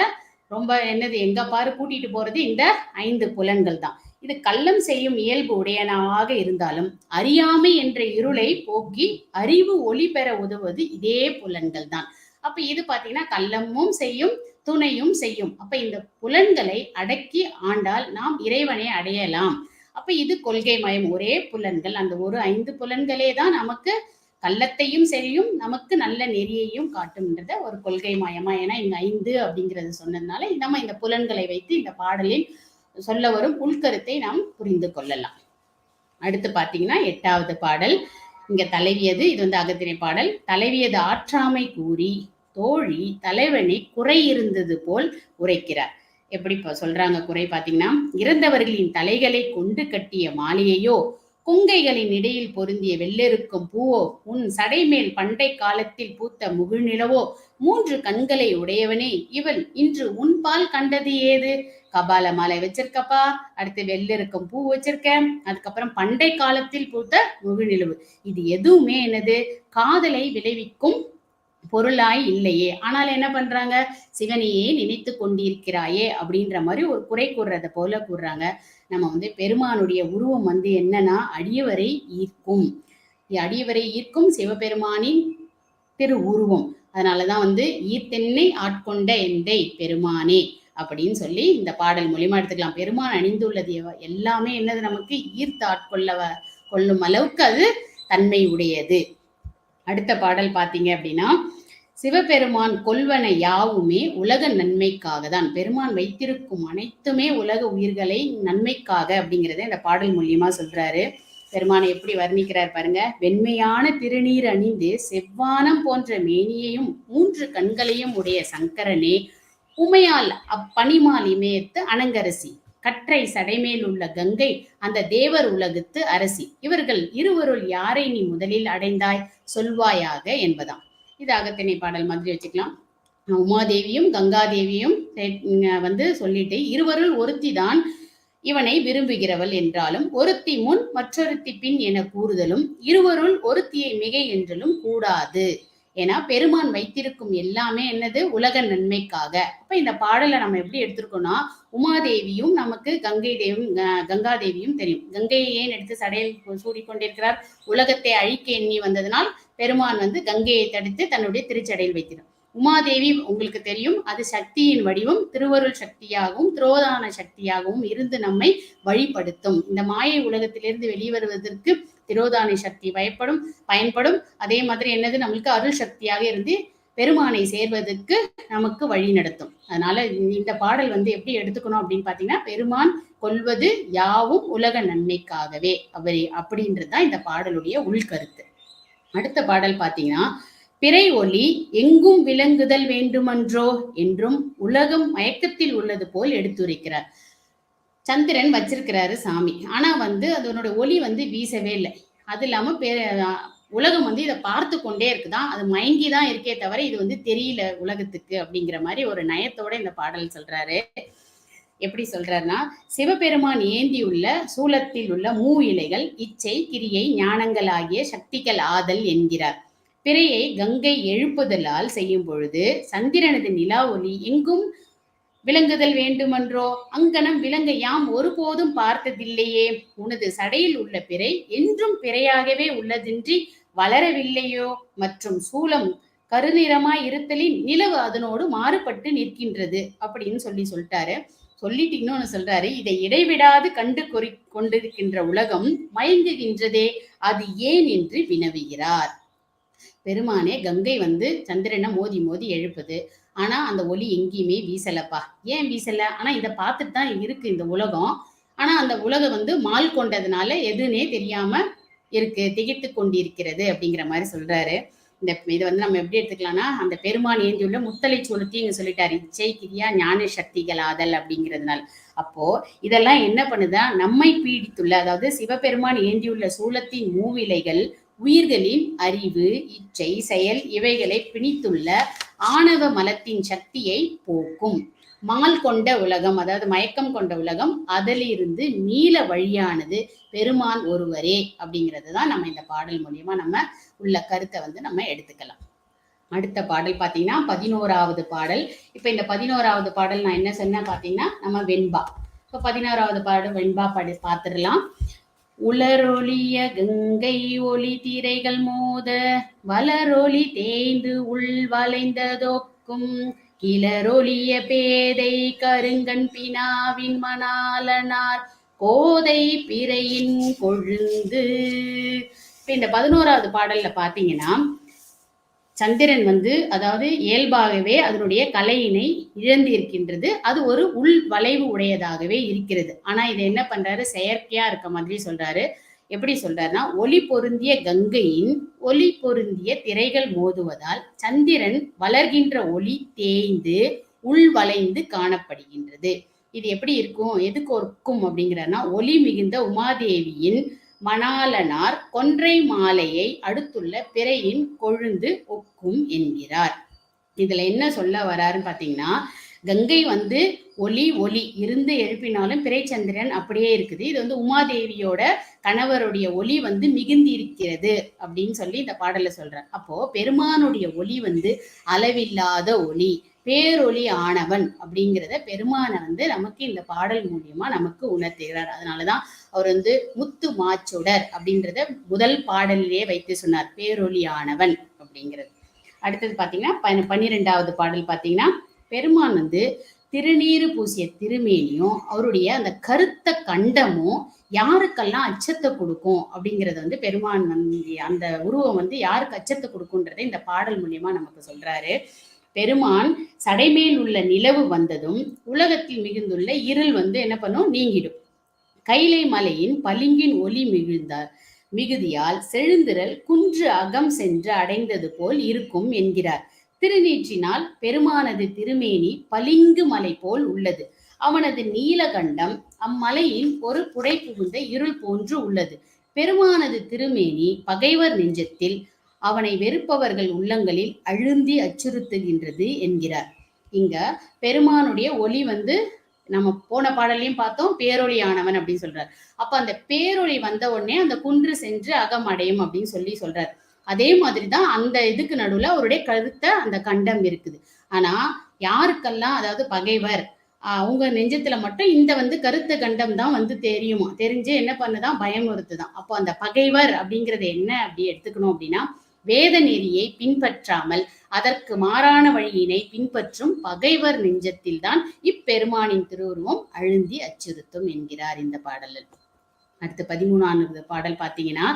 ரொம்ப என்னது எங்க பாரு கூட்டிட்டு போறது இந்த 5 புலன்கள் தான். இது கள்ளம் செய்யும் இயல்பு உடையனாக இருந்தாலும் அறியாமை என்ற இருளை போக்கி அறிவு ஒளி பெற உதவுவது இதே புலன்கள் தான். அப்ப இது பாத்தீங்கன்னா கள்ளமும் செய்யும் துணையும் செய்யும். அப்ப இந்த புலன்களை அடக்கி ஆண்டால் நாம் இறைவனை அடையலாம். அப்ப இது கொள்கை மயம், ஒரே புலன்கள், அந்த ஒரு 5 புலன்களே தான் நமக்கு கள்ளத்தையும் செய்யும், நமக்கு நல்ல நெறியையும் காட்டும்ன்றத ஒரு கொள்கை மாயமா. ஏன்னா இங்க 5 அப்படிங்கிறது சொன்னதுனால நம்ம இந்த புலன்களை வைத்து இந்த பாடலில் சொல்ல வரும் உள்கருத்தை நாம் புரிந்து கொள்ளலாம். அடுத்து பாத்தீங்கன்னா 8வது பாடல் இங்க தலைவியது. இது வந்து அகத்திணை பாடல். தலைவியது ஆற்றாமை கூறி தோழி தலைவனை குறை இருந்தது போல் உரைக்கிறார். எப்படி சொல்றாங்க குறை பாத்தீங்கன்னா, இறந்தவர்களின் தலைகளை கொண்டு கட்டிய மாலையையோ கொங்கைகளின் இடையில் பொருந்திய வெள்ளெருக்கும் பூவோ, உன் சடைமேல் பண்டை காலத்தில் பூத்த முகிழ்நிலவோ, 3 கண்களை உடையவனே இவள் இன்று உன் பால் கண்டது ஏது? கபால மாலை வச்சிருக்கப்பா, அடுத்து வெள்ளெருக்கும் பூ வச்சிருக்க, அதுக்கப்புறம் பண்டை காலத்தில் பூத்த முகிழ்நிலவு. இது எதுவுமே என்னது? காதலை விளைவிக்கும் பொருளாய் இல்லையே. ஆனால் என்ன பண்றாங்க? சிவனையே நினைத்து கொண்டிருக்கிறாயே அப்படின்ற மாதிரி ஒரு குறை கூறுறத போல கூறுறாங்க. நம்ம பெருமானுடைய உருவம் என்னன்னா அடியவரை ஈர்க்கும், அடியவரை ஈர்க்கும் சிவபெருமானின் திரு உருவம். அதனாலதான் ஈர்த்தென்னை ஆட்கொண்ட எந்தை பெருமானே அப்படின்னு சொல்லி இந்த பாடல் மூலியமா எடுத்துக்கலாம். பெருமான் அணிந்துள்ளது எல்லாமே என்னது? நமக்கு ஈர்த்து கொள்ளும் அளவுக்கு அது தன்மை உடையது. அடுத்த பாடல் பாத்தீங்க அப்படின்னா, சிவபெருமான் கொள்வன யாவுமே உலக நன்மைக்காக தான். பெருமான் வைத்திருக்கும் அனைத்துமே உலக உயிர்களை நன்மைக்காக அப்படிங்கிறத இந்த பாடல் மூலியமா சொல்றாரு. பெருமானை எப்படி வர்ணிக்கிறார் பாருங்க. வெண்மையான திருநீர் அணிந்து செவ்வானம் போன்ற மேனியையும் 3 கண்களையும் உடைய சங்கரனே, உமையால் அப்பணிமால் இமயத்து அணங்கரசி, கற்றை சடைமேல் உள்ள கங்கை அந்த தேவர் உலகத்து அரசி, இவர்கள் இருவருள் யாரை நீ முதலில் அடைந்தாய் சொல்வாயாக என்பதாம். இது அகத்திணை பாடல் மாதிரி வச்சுக்கலாம். உமாதேவியும் கங்காதேவியும் சொல்லிட்டு, இருவருள் ஒருத்தி தான் இவனை விரும்புகிறவள் என்றாலும் ஒருத்தி முன் மற்றொருத்தி பின் என கூறுதலும் இருவருள் ஒருத்தியை மிகை என்றலும் கூடாது. ஏன்னா பெருமான் வைத்திருக்கும் எல்லாமே என்னது? உலக நன்மைக்காக. அப்ப இந்த பாடலை நம்ம எப்படி எடுத்திருக்கோம்னா, உமாதேவியும் நமக்கு கங்காதேவியும் தெரியும். கங்கையை ஏன் எடுத்து சடையில் சூடிக்கொண்டிருக்கிறார்? உலகத்தை அழிக்க எண்ணி வந்ததனால் பெருமான் கங்கையை தடுத்து தன்னுடைய திருச்சடையில் வைத்திருக்கிறார். உமாதேவி உங்களுக்கு தெரியும், அது சக்தியின் வடிவம், திருவருள் சக்தியாகவும் திரோதான சக்தியாகவும் இருந்து நம்மை வழிபடுத்தும். இந்த மாயை உலகத்திலிருந்து வெளிவருவதற்கு திரோதான சக்தி பயன்படும். அதே மாதிரி என்னது? நம்மளுக்கு அருள் சக்தியாக இருந்து பெருமானை சேர்வதற்கு நமக்கு வழி நடத்தும். அதனால இந்த பாடல் எப்படி எடுத்துக்கணும் அப்படின்னு பாத்தீங்கன்னா, பெருமான் கொள்வது யாவும் உலக நன்மைக்காகவே அவரே அப்படின்றதுதான் இந்த பாடலுடைய உள்கருத்து. அடுத்த பாடல் பாத்தீங்கன்னா, பிறை ஒளி எங்கும் விளங்குதல் வேண்டுமன்றோ என்றும் உலகம் மயக்கத்தில் உள்ளது போல் எடுத்துரைக்கிறார். சந்திரன் வச்சிருக்கிறாரு சாமி, ஆனா அதனோட ஒளி வீசவே இல்லை. அது இல்லாம உலகம் இதை பார்த்து கொண்டே இருக்குதான், அது மயங்கிதான் இருக்கே தவிர இது தெரியல உலகத்துக்கு அப்படிங்கிற மாதிரி ஒரு நயத்தோட இந்த பாடல் சொல்றாரு. எப்படி சொல்றாருன்னா, சிவபெருமான் ஏந்தியுள்ள சூலத்தில் உள்ள இலைகள் இச்சை கிரியை ஞானங்கள் ஆகிய சக்திகள் ஆதல் என்கிறார். பிறையை கங்கை எழுப்புதலால் செய்யும் பொழுது சந்திரனது நிலா ஒளி எங்கும் விளங்குதல் வேண்டுமன்றோ? அங்கனம் விளங்க யாம் ஒருபோதும் பார்த்ததில்லையே. உனது சடையில் உள்ள பிறை என்றும் பிறையாகவே உள்ளதின்றி வளரவில்லையோ? மற்றும் சூலம் கருநிறமாய் இருத்தலின் நிலவு அதனோடு மாறுபட்டு நிற்கின்றது அப்படின்னு சொல்லிட்டாரு. சொல்லிட்டு இன்னொன்னு சொல்றாரு, இதை இடைவிடாது கண்டு கொண்டிருக்கின்ற உலகம் மயங்குகின்றதே, அது ஏன் என்று வினவுகிறார். பெருமானே, கங்கை சந்திரனை மோதி மோதி எழுப்புது, ஆனா அந்த ஒளி எங்கேயுமே வீசலப்பா. ஏன் வீசல? ஆனா இதை பார்த்துட்டு தான் இருக்கு இந்த உலகம். ஆனா அந்த உலகம் மால் கொண்டதுனால எதுனே தெரியாம இருக்கு, திகைத்து கொண்டிருக்கிறது அப்படிங்கிற மாதிரி சொல்றாரு. இதை நம்ம எப்படி எடுத்துக்கலாம்னா, அந்த பெருமான் ஏந்தியுள்ள முத்தலை சூலத்தையும் இங்க சொல்லிட்டாரு, இச்சை கிரியா ஞான சக்திகள் ஆதல் அப்படிங்கிறதுனால. அப்போ இதெல்லாம் என்ன பண்ணுதா? நம்மை பீடித்துள்ள, அதாவது சிவபெருமான் ஏந்தியுள்ள சூலத்தின் மூவிலைகள் உயிர்களின் அறிவு, இச்சை, செயல் இவைகளை பிணித்துள்ள ஆணவ மலத்தின் சக்தியை போக்கும். மால் கொண்ட உலகம், அதாவது மயக்கம் கொண்ட உலகம், அதிலிருந்து மீள வழியானது பெருமான் ஒருவரே அப்படிங்கிறது தான் நம்ம இந்த பாடல் மூலியமா நம்ம உள்ள கருத்தை நம்ம எடுத்துக்கலாம். அடுத்த பாடல் பாத்தீங்கன்னா 11வது பாடல். இப்ப இந்த 11வது பாடல் நான் என்ன சொன்னேன் பாத்தீங்கன்னா, நம்ம வெண்பா. இப்ப 16வது பாடல் வெண்பா பார்த்துடலாம். உலரொளிய கங்கை ஒளி திரைகள் மோத வளரொளி தேய்ந்து உள் வளைந்ததொக்கும் கிளரொளிய பேதை கருங்கண் பினாவின் மணாலனார் கோதை பிறையின் கொழுந்து. இப்ப இந்த 11வது பாடல்ல பாத்தீங்கன்னா, சந்திரன் அதாவது இயல்பாகவே அதனுடைய கலையினை இழந்து இருக்கின்றது. அது ஒரு உள் வளைவு உடையதாகவே இருக்கிறது. ஆனா இதை என்ன பண்றாரு? செயற்கையா இருக்க மாதிரி சொல்றாரு. எப்படி சொல்றாருன்னா, ஒளி பொருந்திய கங்கையின் ஒளி பொருந்திய திரைகள் மோதுவதால் சந்திரன் வளர்கின்ற ஒளி தேய்ந்து உள் வளைந்து காணப்படுகின்றது. இது எப்படி இருக்கும்? எதுக்கு ஒர்க்கும் அப்படிங்கிறன்னா, ஒளி மிகுந்த உமாதேவியின் மணாலனார் கொன்றை மாலையை அடுத்துள்ள பிறையின் கொழுந்து ஒக்கும் என்கிறார். இதுல என்ன சொல்ல வராருன்னு பாத்தீங்கன்னா, கங்கை வந்து ஒளி இருந்து எழுப்பினாலும் பிறைச்சந்திரன் அப்படியே இருக்குது. இது வந்து உமாதேவியோட கணவருடைய ஒளி வந்து மிகுந்தி இருக்கிறது அப்படின்னு சொல்லி இந்த பாடல சொல்றார். அப்போ பெருமானுடைய ஒளி வந்து அளவில்லாத ஒளி, பேரொளி ஆனவன் அப்படிங்கிறத பெருமானை வந்து நமக்கு இந்த பாடல் மூலியமா நமக்கு உணர்த்துகிறார். அதனாலதான் அவர் வந்து முத்து மாச்சுடர் அப்படின்றத முதல் பாடலிலே வைத்து சொன்னார், பேரொளி ஆனவன் அப்படிங்கிறது. அடுத்தது பாத்தீங்கன்னா 12வது பாடல் பாத்தீங்கன்னா, பெருமான் வந்து திருநீறு பூசிய திருமேனியும் அவருடைய அந்த கருத்த கண்டமும் யாருக்கெல்லாம் அச்சத்தை கொடுக்கும் அப்படிங்கறத வந்து பெருமான் வந்து அந்த உருவம் வந்து யாருக்கு அச்சத்தை கொடுக்கும்ன்றதை இந்த பாடல் மூலியமா நமக்கு சொல்றாரு. பெருமான் சடைமேல் உள்ள நிலவு வந்ததும் உலகத்தில் மிகுந்துள்ள இருள் வந்து என்ன பண்ணும், நீங்கிடும். கைலை மலையின் பளிங்கின் ஒளி மிகுதியால் செழுந்திரல் குன்று அகம் சென்று அடைந்தது போல் இருக்கும் என்கிறார். திருநீற்றினால் பெருமானது திருமேனி பளிங்கு மலை போல் உள்ளது. அவனது நீலகண்டம் அம்மலையின் ஒரு புடை புகுந்த இருள் போன்று உள்ளது. பெருமானது திருமேனி பகைவர் நெஞ்சத்தில், அவனை வெறுப்பவர்கள் உள்ளங்களில் அழுந்தி அச்சுறுத்துகின்றது என்கிறார். இங்க பெருமானுடைய ஒளி வந்து நம்ம போன பாடலையும் பார்த்தோம், பேரொளி ஆனவன் அப்படின்னு சொல்றார். அப்ப அந்த பேரொளி வந்த உடனே அந்த குன்று சென்று அகம் அடையும் அப்படின்னு சொல்றார். அதே மாதிரிதான் அந்த இதுக்கு நடுவுல அவருடைய கருத்த அந்த கண்டம் இருக்குது. ஆனா யாருக்கெல்லாம், அதாவது பகைவர் அவங்க நெஞ்சத்துல மட்டும் இந்த வந்து கருத்த கண்டம் தான் வந்து தெரியுமா, தெரிஞ்சு என்ன பண்ணுதான், பயமுறுத்துதான். அப்போ அந்த பகைவர் அப்படிங்கறது என்ன அப்படி எடுத்துக்கணும் அப்படின்னா, வேத நெறியை பின்பற்றாமல் அதற்கு மாறான வழியினை பின்பற்றும் பகைவர் நெஞ்சத்தில் தான் இப்பெருமானின் திருவுருவம் அழுந்தி அச்சுறுத்தும் என்கிறார் இந்த பாடலில். அடுத்து 13வது பாடல் பாத்தீங்கன்னா,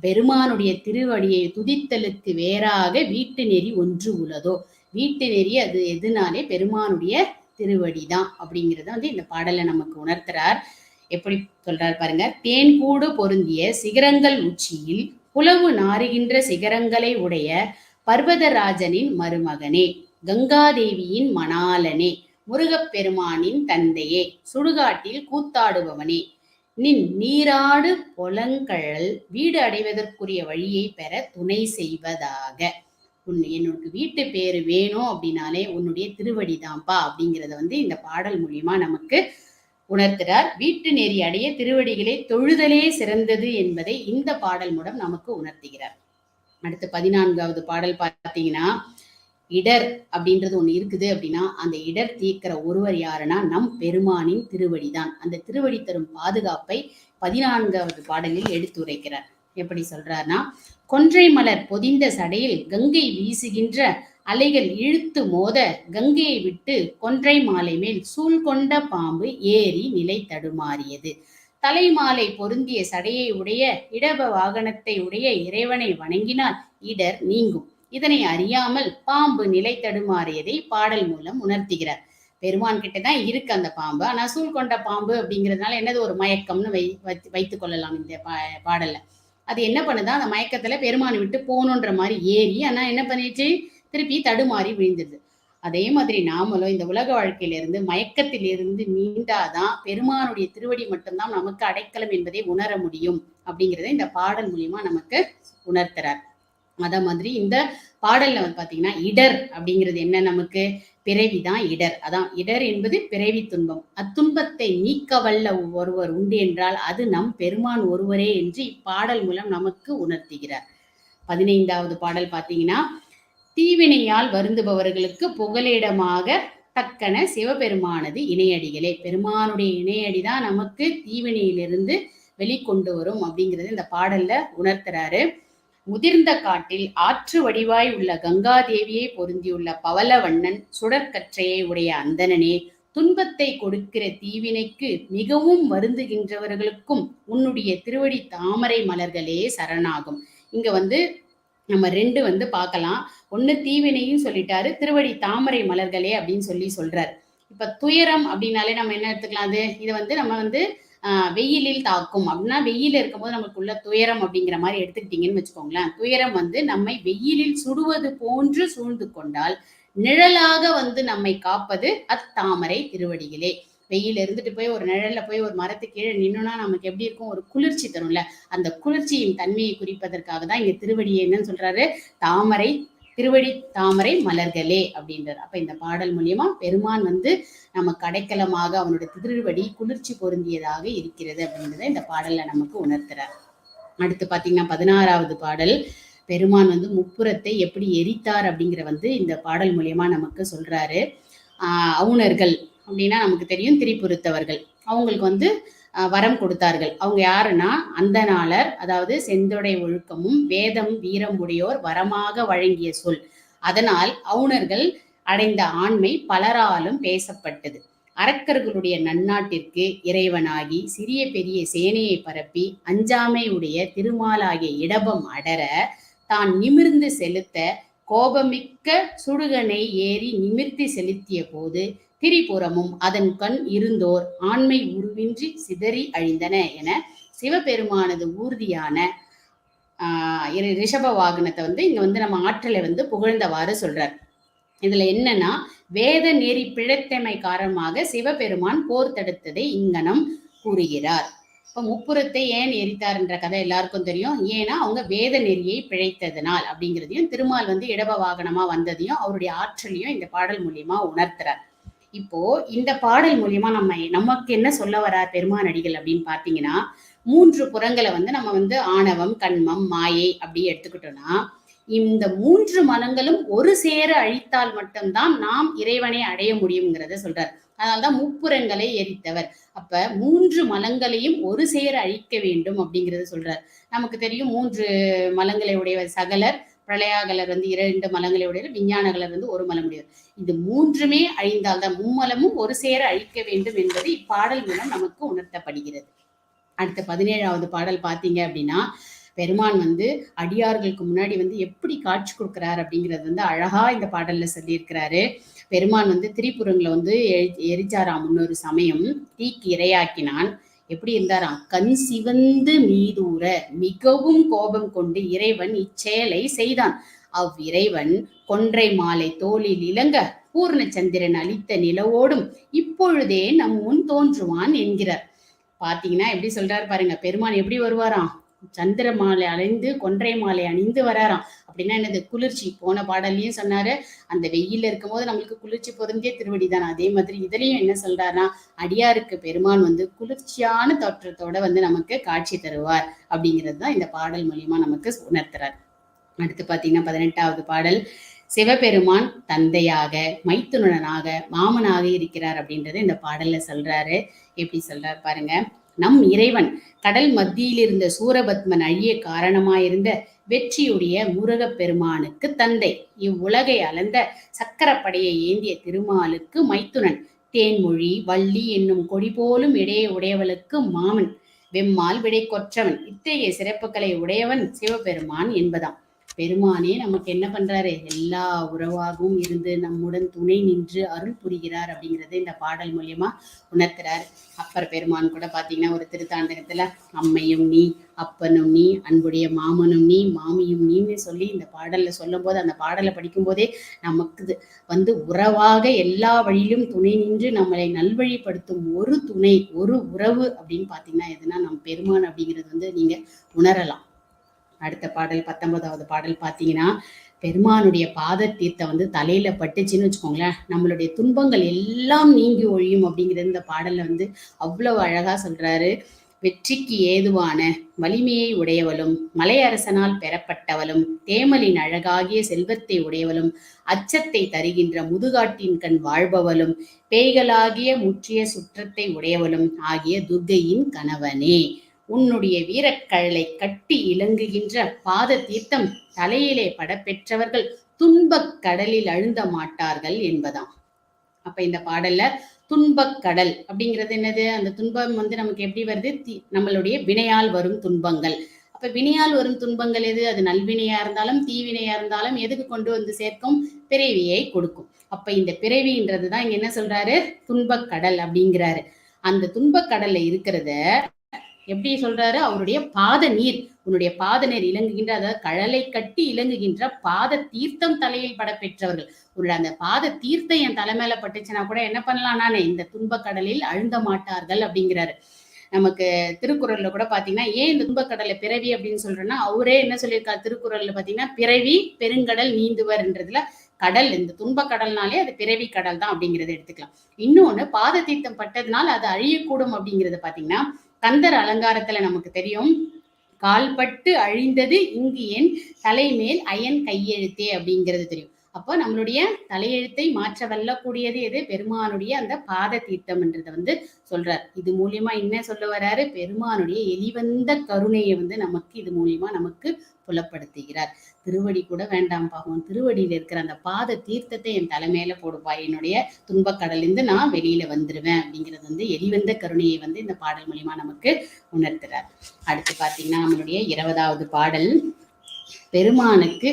பெருமானுடைய திருவடியை துதித்தலுக்கு வேறாக வீட்டு நெறி ஒன்று உள்ளதோ. வீட்டு நெறி அது எதுனாலே பெருமானுடைய திருவடிதான் அப்படிங்கிறத வந்து இந்த பாடலை நமக்கு உணர்த்துறார். எப்படி சொல்றார் பாருங்க. தேன் கூடு பொருந்திய சிகரங்கள் உச்சியில் புலவு நாறுகின்ற சிகரங்களை உடைய பர்வதராஜனின் மருமகனே, கங்காதேவியின் மணாலனே, முருகப்பெருமானின் தந்தையே, சுடுகாட்டில் கூத்தாடுபவனே, நின் நீராடு பொலங்கழல் வீடு அடைவதற்குரிய வழியை பெற துணை செய்வதாக. என்னோட வீட்டு பேரு வேணும் அப்படின்னாலே உன்னுடைய திருவடிதான்ப்பா அப்படிங்கிறத வந்து இந்த பாடல் மூலியமா நமக்கு உணர்த்துறார். வீட்டு நெறி அடைய திருவடிகளை தொழுதலே சிறந்தது என்பதை இந்த பாடல் மூலம் நமக்கு உணர்த்துகிறார். அடுத்து 14வது பாடல் பார்த்தீங்கன்னா, இடர் அப்படின்றது ஒண்ணு இருக்குது அப்படின்னா, அந்த இடர் தீர்க்கிற ஒருவர் யாருன்னா நம் பெருமானின் திருவடிதான். அந்த திருவடி தரும் பாதுகாப்பை 14வது பாடலில் எடுத்துரைக்கிறார். எப்படி சொல்றாருன்னா, கொன்றை மலர் பொதிந்த சடையில் கங்கை வீசுகின்ற அலைகள் இழுத்து மோத கங்கையை விட்டு கொன்றை மாலை மேல் சூழ் கொண்ட பாம்பு ஏறி நிலை தடுமாறியது. தலைமாலை பொருந்திய சடையை உடைய இடப வாகனத்தை உடைய இறைவனை வணங்கினால் இடர் நீங்கும். இதனை அறியாமல் பாம்பு நிலை தடுமாறியதை பாடல் மூலம் உணர்த்துகிறார். பெருமான் கிட்டதான் இருக்கு அந்த பாம்பு, ஆனா சூழ் கொண்ட பாம்பு அப்படிங்கிறதுனால என்னது ஒரு மயக்கம்னு வைத்துக் கொள்ளலாம் இந்த பாடல்ல. அது என்ன பண்ணுதான், அந்த மயக்கத்துல பெருமானை விட்டு போகணுன்ற மாதிரி ஏறி, ஆனா என்ன பண்ணிடுச்சு, திருப்பி தடுமாறி விழுந்துடுது. அதே மாதிரி நாமளும் இந்த உலக வாழ்க்கையிலிருந்து மயக்கத்திலிருந்து மீண்டாதான் பெருமானுடைய திருவடி மட்டும்தான் நமக்கு அடைக்கலம் என்பதை உணர முடியும் அப்படிங்கிறத இந்த பாடல் மூலியமா நமக்கு உணர்த்துறார். அத மாதிரி இந்த பாடல்ல வந்து பாத்தீங்கன்னா, இடர் அப்படிங்கிறது என்ன, நமக்கு பிறவிதான் இடர். அதான் இடர் என்பது பிறவி துன்பம். அத்துன்பத்தை நீக்க வல்ல ஒருவர் உண்டு என்றால் அது நம் பெருமான் ஒருவரே என்று இப்பாடல் மூலம் நமக்கு உணர்த்துகிறார். 15வது பாடல் பாத்தீங்கன்னா, தீவினையால் வருந்துபவர்களுக்கு புகலிடமாக தக்கன சிவபெருமானது இணையடிகளே. பெருமானுடைய இணையடிதான் நமக்கு தீவினையிலிருந்து வெளிக்கொண்டு வரும் அப்படிங்கிறது இந்த பாடல்ல உணர்த்துறாரு. முதிர்ந்த காட்டில் ஆற்று வடிவாய் உள்ள கங்காதேவியை பொருந்தியுள்ள பவளவண்ணன் சுடற்கற்றையை உடைய அந்தணனே, துன்பத்தை கொடுக்கிற தீவினைக்கு மிகவும் வருந்துகின்றவர்களுக்கும் உன்னுடைய திருவடி தாமரை மலர்களே சரணாகும். இங்க வந்து நம்ம ரெண்டு வந்து பார்க்கலாம். ஒண்ணு தீவினையும் சொல்லிட்டாரு, திருவடி தாமரை மலர்களே அப்படின்னு சொல்றாரு. இப்ப துயரம் அப்படின்னாலே நம்ம என்ன எடுத்துக்கலாம், அது இதை வந்து நம்ம வந்து வெயிலில் தாக்கும் அப்படின்னா, வெயில் இருக்கும்போது நமக்குள்ள துயரம் அப்படிங்கிற மாதிரி எடுத்துக்கிட்டீங்கன்னு வச்சுக்கோங்களேன். துயரம் வந்து நம்மை வெயிலில் சுடுவது போன்று சூழ்ந்து கொண்டால் நிழலாக வந்து நம்மை காப்பது அத்தாமரை திருவடிகளே. வெயில் இருந்துட்டு போய் ஒரு நிழல்ல போய் ஒரு மரத்துக்கு கீழே நின்னோம்னா நமக்கு எப்படி இருக்கும், ஒரு குளிர்ச்சி தரும்ல. அந்த குளிர்ச்சியின் தன்மையை குறிப்பதற்காக தான் இங்க திருவடியை என்னன்னு சொல்றாரு, தாமரை திருவடி தாமரை மலர்களே அப்படின்றார். அப்ப இந்த பாடல் மூலியமா பெருமான் வந்து நமக்கு அடைக்கலமாக அவனுடைய திருவடி குளிர்ச்சி பொருந்தியதாக இருக்கிறது அப்படின்றத இந்த பாடல்ல நமக்கு உணர்த்துறார். அடுத்து பாத்தீங்கன்னா 16வது பாடல், பெருமான் வந்து முப்புறத்தை எப்படி எரித்தார் அப்படிங்கிற வந்து இந்த பாடல் மூலியமா நமக்கு சொல்றாரு. அவுணர்கள் அப்படின்னா நமக்கு தெரியும், திரிபுரத்தவர்கள். அவங்களுக்கு வந்து வரம் கொடுத்தார்கள். அவங்க யாருன்னா அந்தணாளர், அதாவது செந்தொடை ஒழுக்கமும் வேதம் வீரம் உடையோர் வரமாக வழங்கிய சொல். அதனால் அவுணர்கள் அடைந்த ஆண்மை பலராலும் பேசப்பட்டது. அரக்கர்களுடைய நன்னாட்டிற்கு இறைவனாகி சிறிய பெரிய சேனையை பரப்பி அஞ்சாமை உடைய திருமாலாகிய இடபம் அடர தான் நிமிர்ந்து செலுத்த கோபமிக்க சுடுகனை ஏறி நிமிர்த்தி செலுத்திய போது திரிபுரமும் அதன் கண் இருந்தோர் ஆண்மை உருவின்றி சிதறி அழிந்தன என சிவபெருமானது ஊர்தியான ரிஷப வாகனத்தை வந்து இங்க வந்து நம்ம ஆற்றலை வந்து புகழ்ந்தவாறு சொல்றார். இதுல என்னன்னா, வேத நெறி பிழைத்தமை காரணமாக சிவபெருமான் போர் தடுத்ததை இங்கனம் கூறுகிறார். இப்ப முப்புறத்தை ஏன் எரித்தார் என்ற கதை எல்லாருக்கும் தெரியும். ஏன்னா அவங்க வேத நெறியை பிழைத்ததனால் அப்படிங்கிறதையும், திருமால் வந்து இடப வாகனமா வந்ததையும் அவருடைய ஆற்றலையும் இந்த பாடல் மூலியமா உணர்த்துறார். இப்போ இந்த பாடல் மூலியமா நமக்கு என்ன சொல்ல வரார் பெருமான் அடிகள் அப்படின்னு பாத்தீங்கன்னா, 3 புறங்களை வந்து நம்ம வந்து ஆணவம், கண்மம், மாயை அப்படி எடுத்துக்கிட்டோம்னா, இந்த 3 மனங்களும் ஒரு சேர அழித்தால் மட்டும்தான் நாம் இறைவனை அடைய முடியுங்கிறத சொல்றார். அதனால்தான் முப்புறங்களை எரித்தவர். அப்ப 3 மலங்களையும் ஒரு சேர அழிக்க வேண்டும் அப்படிங்கறத சொல்றார். நமக்கு தெரியும் 3 மலங்களை உடையவர் சகலர், பிரளயாகலர் வந்து 2 மலங்களை உடையவர், விஞ்ஞானகலர் வந்து 1 மலம் உடையவர். இது 3மே அழிந்தால்தான் மும்மலமும் ஒரு சேர அழிக்க வேண்டும் என்பது இப்பாடல் மூலம் நமக்கு உணர்த்தப்படுகிறது. அடுத்த 17வது பாடல் பாத்தீங்க அப்படின்னா, பெருமான் வந்து அடியார்களுக்கு முன்னாடி வந்து எப்படி காட்சி கொடுக்கிறார் அப்படிங்கிறது வந்து அழகா இந்த பாடல்ல சொல்லியிருக்கிறாரு. பெருமான் வந்து திரிபுரங்களை வந்து எரிச்சாராம். முன்னொரு சமயம் தீக்கு இரையாக்கினான். எப்படி இருந்தாராம், கண் சிவந்து மீதூர மிகவும் கோபம் கொண்டு இறைவன் இச்செயலை செய்தான். அவ்விறைவன் கொன்றை மாலை தோளில் இலங்க பூர்ண சந்திரன் அளித்த நிலவோடும் இப்பொழுதே நம் முன் தோன்றுவான் என்கிறார். பாத்தீங்கன்னா எப்படி சொல்றாரு பாருங்க, பெருமான் எப்படி வருவாராம், சந்திர மாலை அணிந்து கொன்றை மாலை அணிந்து வராராம். அப்படின்னா என்னது, குளிர்ச்சி. போன பாடல்லையும் சொன்னாரு, அந்த வெயில இருக்கும் போது நம்மளுக்கு குளிர்ச்சி பொருந்திய திருவடி தான். அதே மாதிரி இதுலயும் என்ன சொல்றாருன்னா, அடியாருக்கு பெருமான் வந்து குளிர்ச்சியான தோற்றத்தோட வந்து நமக்கு காட்சி தருவார் அப்படிங்கிறது தான் இந்த பாடல் மூலியமா நமக்கு உணர்த்துறார். அடுத்து பாத்தீங்கன்னா 18வது பாடல், சிவபெருமான் தந்தையாக, மைத்துனனாக, மாமனாக இருக்கிறார் அப்படின்றத இந்த பாடல்ல சொல்றாரு. எப்படி சொல்றாரு பாருங்க, நம் இறைவன் கடல் மத்தியில் இருந்த சூரபத்மன் அழிய காரணமாயிருந்த வெற்றியுடைய முருகப் பெருமானுக்கு தந்தை, இவ்வுலகை அளந்த சக்கரப்படையை ஏந்திய திருமாலுக்கு மைத்துனன், தேன்மொழி வள்ளி என்னும் கொடி போலும் இடையே உடையவளுக்கு மாமன், வெம்மால் விடை கொற்றவன், இத்தகைய சிறப்புகளை உடையவன் சிவபெருமான் என்பதாம். பெருமானே நமக்கு என்ன பண்றாரு, எல்லா உறவாகவும் இருந்து நம்முடன் துணை நின்று அருள் புரிகிறார் அப்படிங்கறத இந்த பாடல் மூலியமா உணர்த்துறார். அப்பர் பெருமான் கூட பாத்தீங்கன்னா ஒரு திருத்தாண்டகத்துல அம்மையும் நீ, அப்பனும் நீ, அன்புடைய மாமனும் நீ, மாமியும் நீன்னு சொல்லி இந்த பாடல்ல சொல்லும் போது, அந்த பாடலை படிக்கும் போதே நமக்கு வந்து உறவாக எல்லா வழியிலும் துணை நின்று நம்மளை நல்வழிப்படுத்தும் ஒரு துணை, ஒரு உறவு அப்படின்னு பாத்தீங்கன்னா எதுனா நம் பெருமான் அப்படிங்கிறது வந்து நீங்க உணரலாம். அடுத்த பாடல் 19வது பாடல் பாத்தீங்கன்னா, பெருமானுடைய பாத தீர்த்தம் வந்து தலையில பட்டுச்சுன்னு வச்சுக்கோங்களேன், நம்மளுடைய துன்பங்கள் எல்லாம் நீங்கி ஒழியும் அப்படிங்கிறது இந்த பாடல்ல வந்து அவ்வளவு அழகா சொல்றாரு. வெற்றிக்கு ஏதுவான வலிமையை உடையவளும், மலையரசனால் பெறப்பட்டவளும், தேமலின் அழகாகிய செல்வத்தை உடையவளும், அச்சத்தை தருகின்ற முதுகாட்டின் கண் வாழ்பவளும், பேய்களாகிய முற்றிய சுற்றத்தை உடையவளும் ஆகிய துர்க்கையின் கணவனே, உன்னுடைய வீரக்கழலை கட்டி இலங்குகின்ற பாத தீர்த்தம் தலையிலே படப்பெற்றவர்கள் துன்பக் கடலில் அழுந்த மாட்டார்கள் என்பதாம். அப்ப இந்த பாடல்ல துன்பக் கடல் அப்படிங்கிறது என்னது, அந்த துன்பம் வந்து நமக்கு எப்படி வருது, நம்மளுடைய வினையால் வரும் துன்பங்கள். அப்ப வினையால் வரும் துன்பங்கள் எது, அது நல்வினையா இருந்தாலும் தீவினையா இருந்தாலும் எதுக்கு கொண்டு வந்து சேர்க்கும், பிறவியை கொடுக்கும். அப்ப இந்த பிறவின்றதுதான் இங்க என்ன சொல்றாரு, துன்பக் கடல் அப்படிங்கிறாரு. அந்த துன்பக் கடல்ல இருக்கிறத எப்படி சொல்றாரு? அவருடைய பாத நீர், உன்னுடைய பாத நீர் இலங்குகின்ற, அதாவது கழலை கட்டி இலங்குகின்ற பாத தீர்த்தம் தலையில் பட பெற்றவர்கள். உன்னுடைய அந்த பாத தீர்த்தம் என் தலை மேல பட்டுச்சுன்னா கூட என்ன பண்ணலாம், நானே இந்த துன்பக் கடலில் அழுந்த மாட்டார்கள் அப்படிங்கிறாரு. நமக்கு திருக்குறள்ல கூட பாத்தீங்கன்னா, ஏன் இந்த துன்பக்கடலை பிறவி அப்படின்னு சொல்றேன்னா, அவரே என்ன சொல்லியிருக்காரு திருக்குறள்ல பாத்தீங்கன்னா, பிறவி பெருங்கடல் நீந்துவர்ன்றதுல கடல், இந்த துன்ப கடல்னாலே அது பிறவி கடல் தான் அப்படிங்கறத எடுத்துக்கலாம். இன்னொன்னு, பாத தீர்த்தம் பட்டதுனால அது அழியக்கூடும் அப்படிங்கறத பாத்தீங்கன்னா, கந்தர் அலங்காரத்துல நமக்கு தெரியும், கால்பட்டு அழிந்தது இங்கு என் தலைமேல் அயன் கையெழுத்தே அப்படிங்கிறது தெரியும். அப்போ நம்மளுடைய தலையெழுத்தை மாற்ற வல்லக்கூடியது எது? பெருமானுடைய அந்த பாத தீர்த்தம்ன்றத சொல்றார். இது மூலியமா என்ன சொல்ல வர்றாரு? பெருமானுடைய எளிவந்த கருணையை நமக்கு இது மூலியமா நமக்கு புலப்படுத்துகிறார். திருவடி கூட வேண்டாம் பாவம், திருவடியில இருக்கிற அந்த பாத தீர்த்தத்தை என் தலைமையில போடுப்பா, என்னுடைய துன்பக்கடலிருந்து நான் வெளியில வந்துருவேன் அப்படிங்கிறது எளிவந்த கருணையை இந்த பாடல் மூலியமா நமக்கு உணர்த்துறார். அடுத்து பாத்தீங்கன்னா, நம்மளுடைய 20வது பாடல், பெருமானுக்கு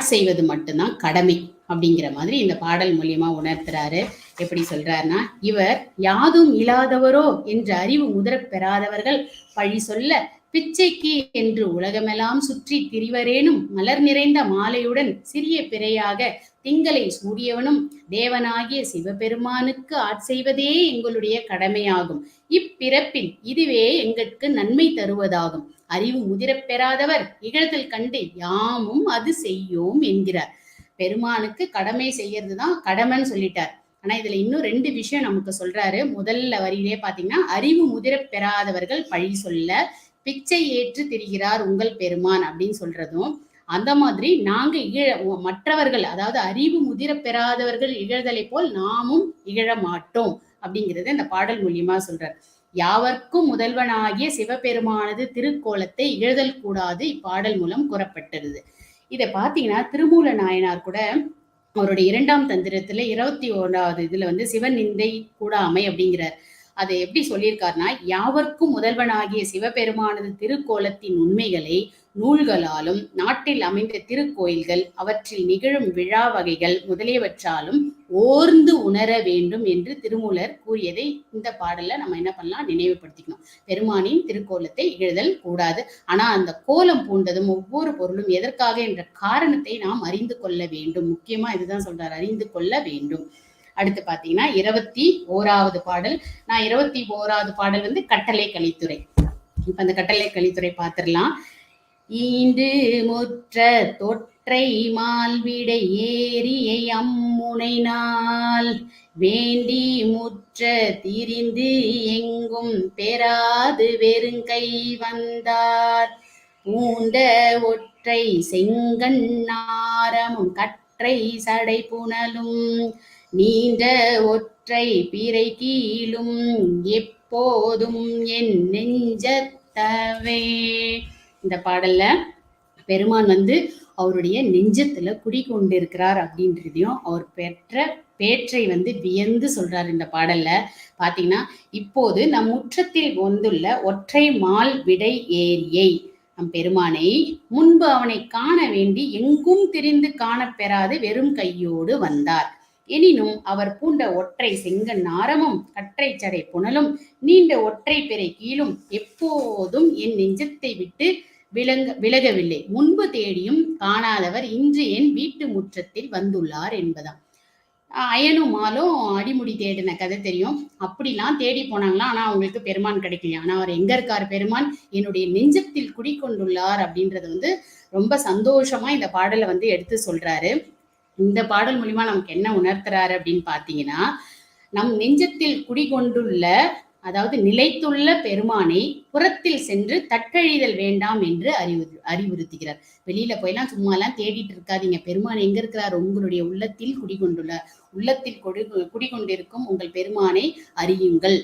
செய்வது மட்டும்தான் கடமை அப்படிங்கிற மாதிரி இந்த பாடல் மூலியமா உணர்த்துறாரு. எப்படி சொல்றாருன்னா, இவர் யாதும் இல்லாதவரோ என்ற அறிவு முதிரப் பெறாதவர்கள் பழி சொல்ல பிச்சைக்கு என்று உலகமெல்லாம் சுற்றி திரிவரேனும் மலர் நிறைந்த மாலையுடன் சிறிய பிறையாக திங்களை சூடியவனும் தேவனாகிய சிவபெருமானுக்கு ஆட்செய்வதே எங்களுடைய கடமையாகும். இப்பிறப்பில் இதுவே எங்களுக்கு நன்மை தருவதாகும். அறிவு முதிரப் பெறாதவர் இகழ்தல் கண்டு யாமும் அது செய்யோம் என்கிறார். பெருமானுக்கு கடமை செய்யறதுதான் கடமைன்னு சொல்லிட்டார். ஆனா இதுல இன்னும் 2 விஷயம் நமக்கு சொல்றாரு. முதல்ல வரியிலே பாத்தீங்கன்னா, அறிவு முதிரப் பெறாதவர்கள் பழி சொல்ல பிச்சை ஏற்று திரிகிறார் உங்கள் பெருமான் அப்படின்னு சொல்றதும், அந்த மாதிரி நாங்க மற்றவர்கள், அதாவது அறிவு முதிர பெறாதவர்கள் இகழ்தலை போல் நாமும் இகழ மாட்டோம் அப்படிங்கறத இந்த பாடல் மூலியமா சொல்றார். யாவர்க்கும் முதல்வனாகிய சிவபெருமானது திருக்கோலத்தை இகழ்தல் கூடாது இப்பாடல் மூலம் கூறப்பட்டிருது. இதை பாத்தீங்கன்னா, திருமூல நாயனார் கூட அவருடைய 2ஆம் தந்திரத்துல 21வது இதுல சிவன் நிந்தை கூடாமை அப்படிங்கிறார். அதை எப்படி சொல்லியிருக்காருன்னா, யாவர்க்கும் முதல்வனாகிய சிவபெருமானது திருக்கோலத்தின் உண்மைகளை நூல்களாலும் நாட்டில் அமைந்த திருக்கோயில்கள் அவற்றில் நிகழும் விழா வகைகள் முதலியவற்றாலும் ஓர்ந்து உணர வேண்டும் என்று திருமூலர் கூறியதை இந்த பாடல்ல நம்ம என்ன பண்ணலாம், நினைவுபடுத்திக்கணும். பெருமானின் திருக்கோலத்தை இகழ்தல் கூடாது. ஆனா அந்த கோலம் பூண்டதும் ஒவ்வொரு பொருளும் எதற்காக என்ற காரணத்தை நாம் அறிந்து கொள்ள வேண்டும். முக்கியமா இதுதான் சொல்றார், அறிந்து கொள்ள வேண்டும். அடுத்து பாத்தீங்கன்னா 21வது பாடல். நான் 21வது பாடல் கட்டளை கலித்துறை. இப்ப அந்த கட்டளை கலித்துறை பார்த்திடலாம். ஈண்டு முற்ற தொற்றை மால்விடை ஏரியை அம்முனை நாள் வேண்டி முற்ற திரிந்து எங்கும் பெறாது வெறுங்கை வந்தார் பூண்ட ஒற்றை செங்கண்ணாரமும் கற்றை சடை புனலும் நீண்ட ஒற்றை பிறை கீழும் எப்போதும் என் நெஞ்சத்தவே. இந்த பாடல்ல பெருமான் அவருடைய நெஞ்சத்துல குடிகொண்டிருக்கிறார் அப்படின்றதையும் அவர் பெற்ற பேற்றை வியந்து சொல்றார். இந்த பாடல்ல பாத்தீங்கன்னா, இப்போது நம் முற்றத்தில் வந்துள்ள ஒற்றை மால் விடை ஏரியை நம் பெருமானை முன்பு அவனை காண வேண்டி எங்கும் திரிந்து காணப்பெறாது வெறும் கையோடு வந்தார். எனினும் அவர் பூண்ட ஒற்றை செங்கன் நாரமும் கற்றை சடை புனலும் நீண்ட ஒற்றை பிறை கீழும் எப்போதும் என் நெஞ்சத்தை விட்டு விலகவில்லை. முன்பு தேடியும் காணாதவர் இன்று என் வீட்டு முற்றத்தில் வந்துள்ளார் என்பதாம். அயனும் மாலும் அடிமுடி தேடின கதை தெரியும். அப்படிலாம் தேடி போனாங்களாம். ஆனா அவங்களுக்கு பெருமான் கிடைக்கலையா. ஆனா அவர் எங்க இருக்காரு? பெருமான் என்னுடைய நெஞ்சத்தில் குடிக்கொண்டுள்ளார் அப்படின்றது ரொம்ப சந்தோஷமா இந்த பாடலை எடுத்து சொல்றாரு. இந்த பாடல் மூலியமா நமக்கு என்ன உணர்த்துறாரு அப்படின்னு பாத்தீங்கன்னா, நம் நெஞ்சத்தில் குடிகொண்டுள்ள, அதாவது நிலைத்துள்ள பெருமானை புறத்தில் சென்று தட்டழிதல் வேண்டாம் என்று அறிவுறுத்துகிறார். வெளியில போயெல்லாம் சும்மா எல்லாம் தேடிட்டு இருக்காதீங்க. பெருமான் எங்க இருக்கிறார்? உங்களுடைய உள்ளத்தில் குடிகொண்டுள்ளார். உள்ளத்தில் குடிகொண்டிருக்கும் உங்கள் பெருமானை அறியுங்கள்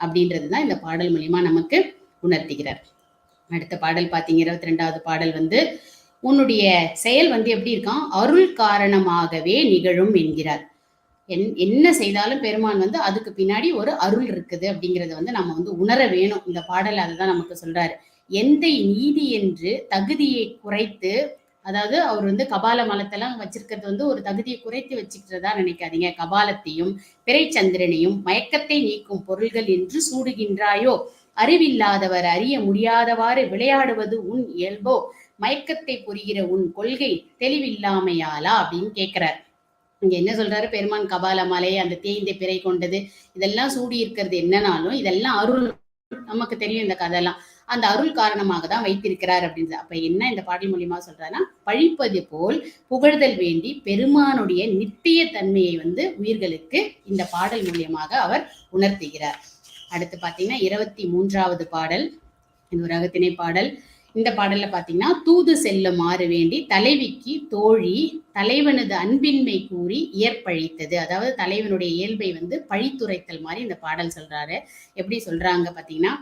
அப்படின்றதுதான் இந்த பாடல் மூலியமா நமக்கு உணர்த்துகிறார். அடுத்த பாடல் பாத்தீங்க, 22வது பாடல் உன்னுடைய செயல் எப்படி இருக்கான்? அருள் காரணமாகவே நிகழும் என்கிறார். என்ன செய்தாலும் பெருமான் அதுக்கு பின்னாடி ஒரு அருள் இருக்குது அப்படிங்கறத நம்ம உணர வேணும். இந்த பாடல் அதுதான் நமக்கு சொல்றாரு. எந்தை நீதி என்று தகுதியை குறைத்து அதாவது அவர் வந்து கபால மலத்தெல்லாம் வச்சிருக்கிறது வந்து ஒரு தகுதியை குறைத்து வச்சுக்கிறதா நினைக்காதீங்க. கபாலத்தையும் பிறைச்சந்திரனையும் மயக்கத்தை நீக்கும் பொருள்கள் என்று சூடுகின்றாயோ, அறிவில்லாதவர் அறிய முடியாதவாறு விளையாடுவது உன் இயல்போ, மயக்கத்தை புரிகிற உன் கொள்கை தெளிவில்லாமையாலா அப்படின்னு கேட்கிறார். இங்க என்ன சொல்றாரு பெருமான்? கபால மலை, அந்த தேய்ந்த பிறை கொண்டது, இதெல்லாம் சூடி இருக்கிறது என்னன்னாலும் இதெல்லாம் அருள். நமக்கு தெரியும் இந்த கதையெல்லாம். அந்த அருள் காரணமாக தான் வைத்திருக்கிறார் அப்படின்றது. அப்ப என்ன இந்த பாடல் மூலியமா சொல்றாருன்னா, பழிப்பது போல் புகழ்தல் வேண்டி பெருமானுடைய நித்திய தன்மையை வந்து உயிர்களுக்கு இந்த பாடல் மூலியமாக அவர் உணர்த்துகிறார். அடுத்து பாத்தீங்கன்னா 23வது பாடல். இது ஒரு அகத்திணை பாடல். இந்த பாடல்ல பாத்தீங்கன்னா, தூது செல்லுமாறு வேண்டி தலைவிக்கு தோழி தலைவனது அன்பின்மை கூறி இயற்பழித்தது. அதாவது தலைவனுடைய இயல்பை வந்து பழித்துரைத்தல் மாதிரி இந்த பாடல் சொல்றாரு. எப்படி சொல்றாங்க பாத்தீங்கன்னா,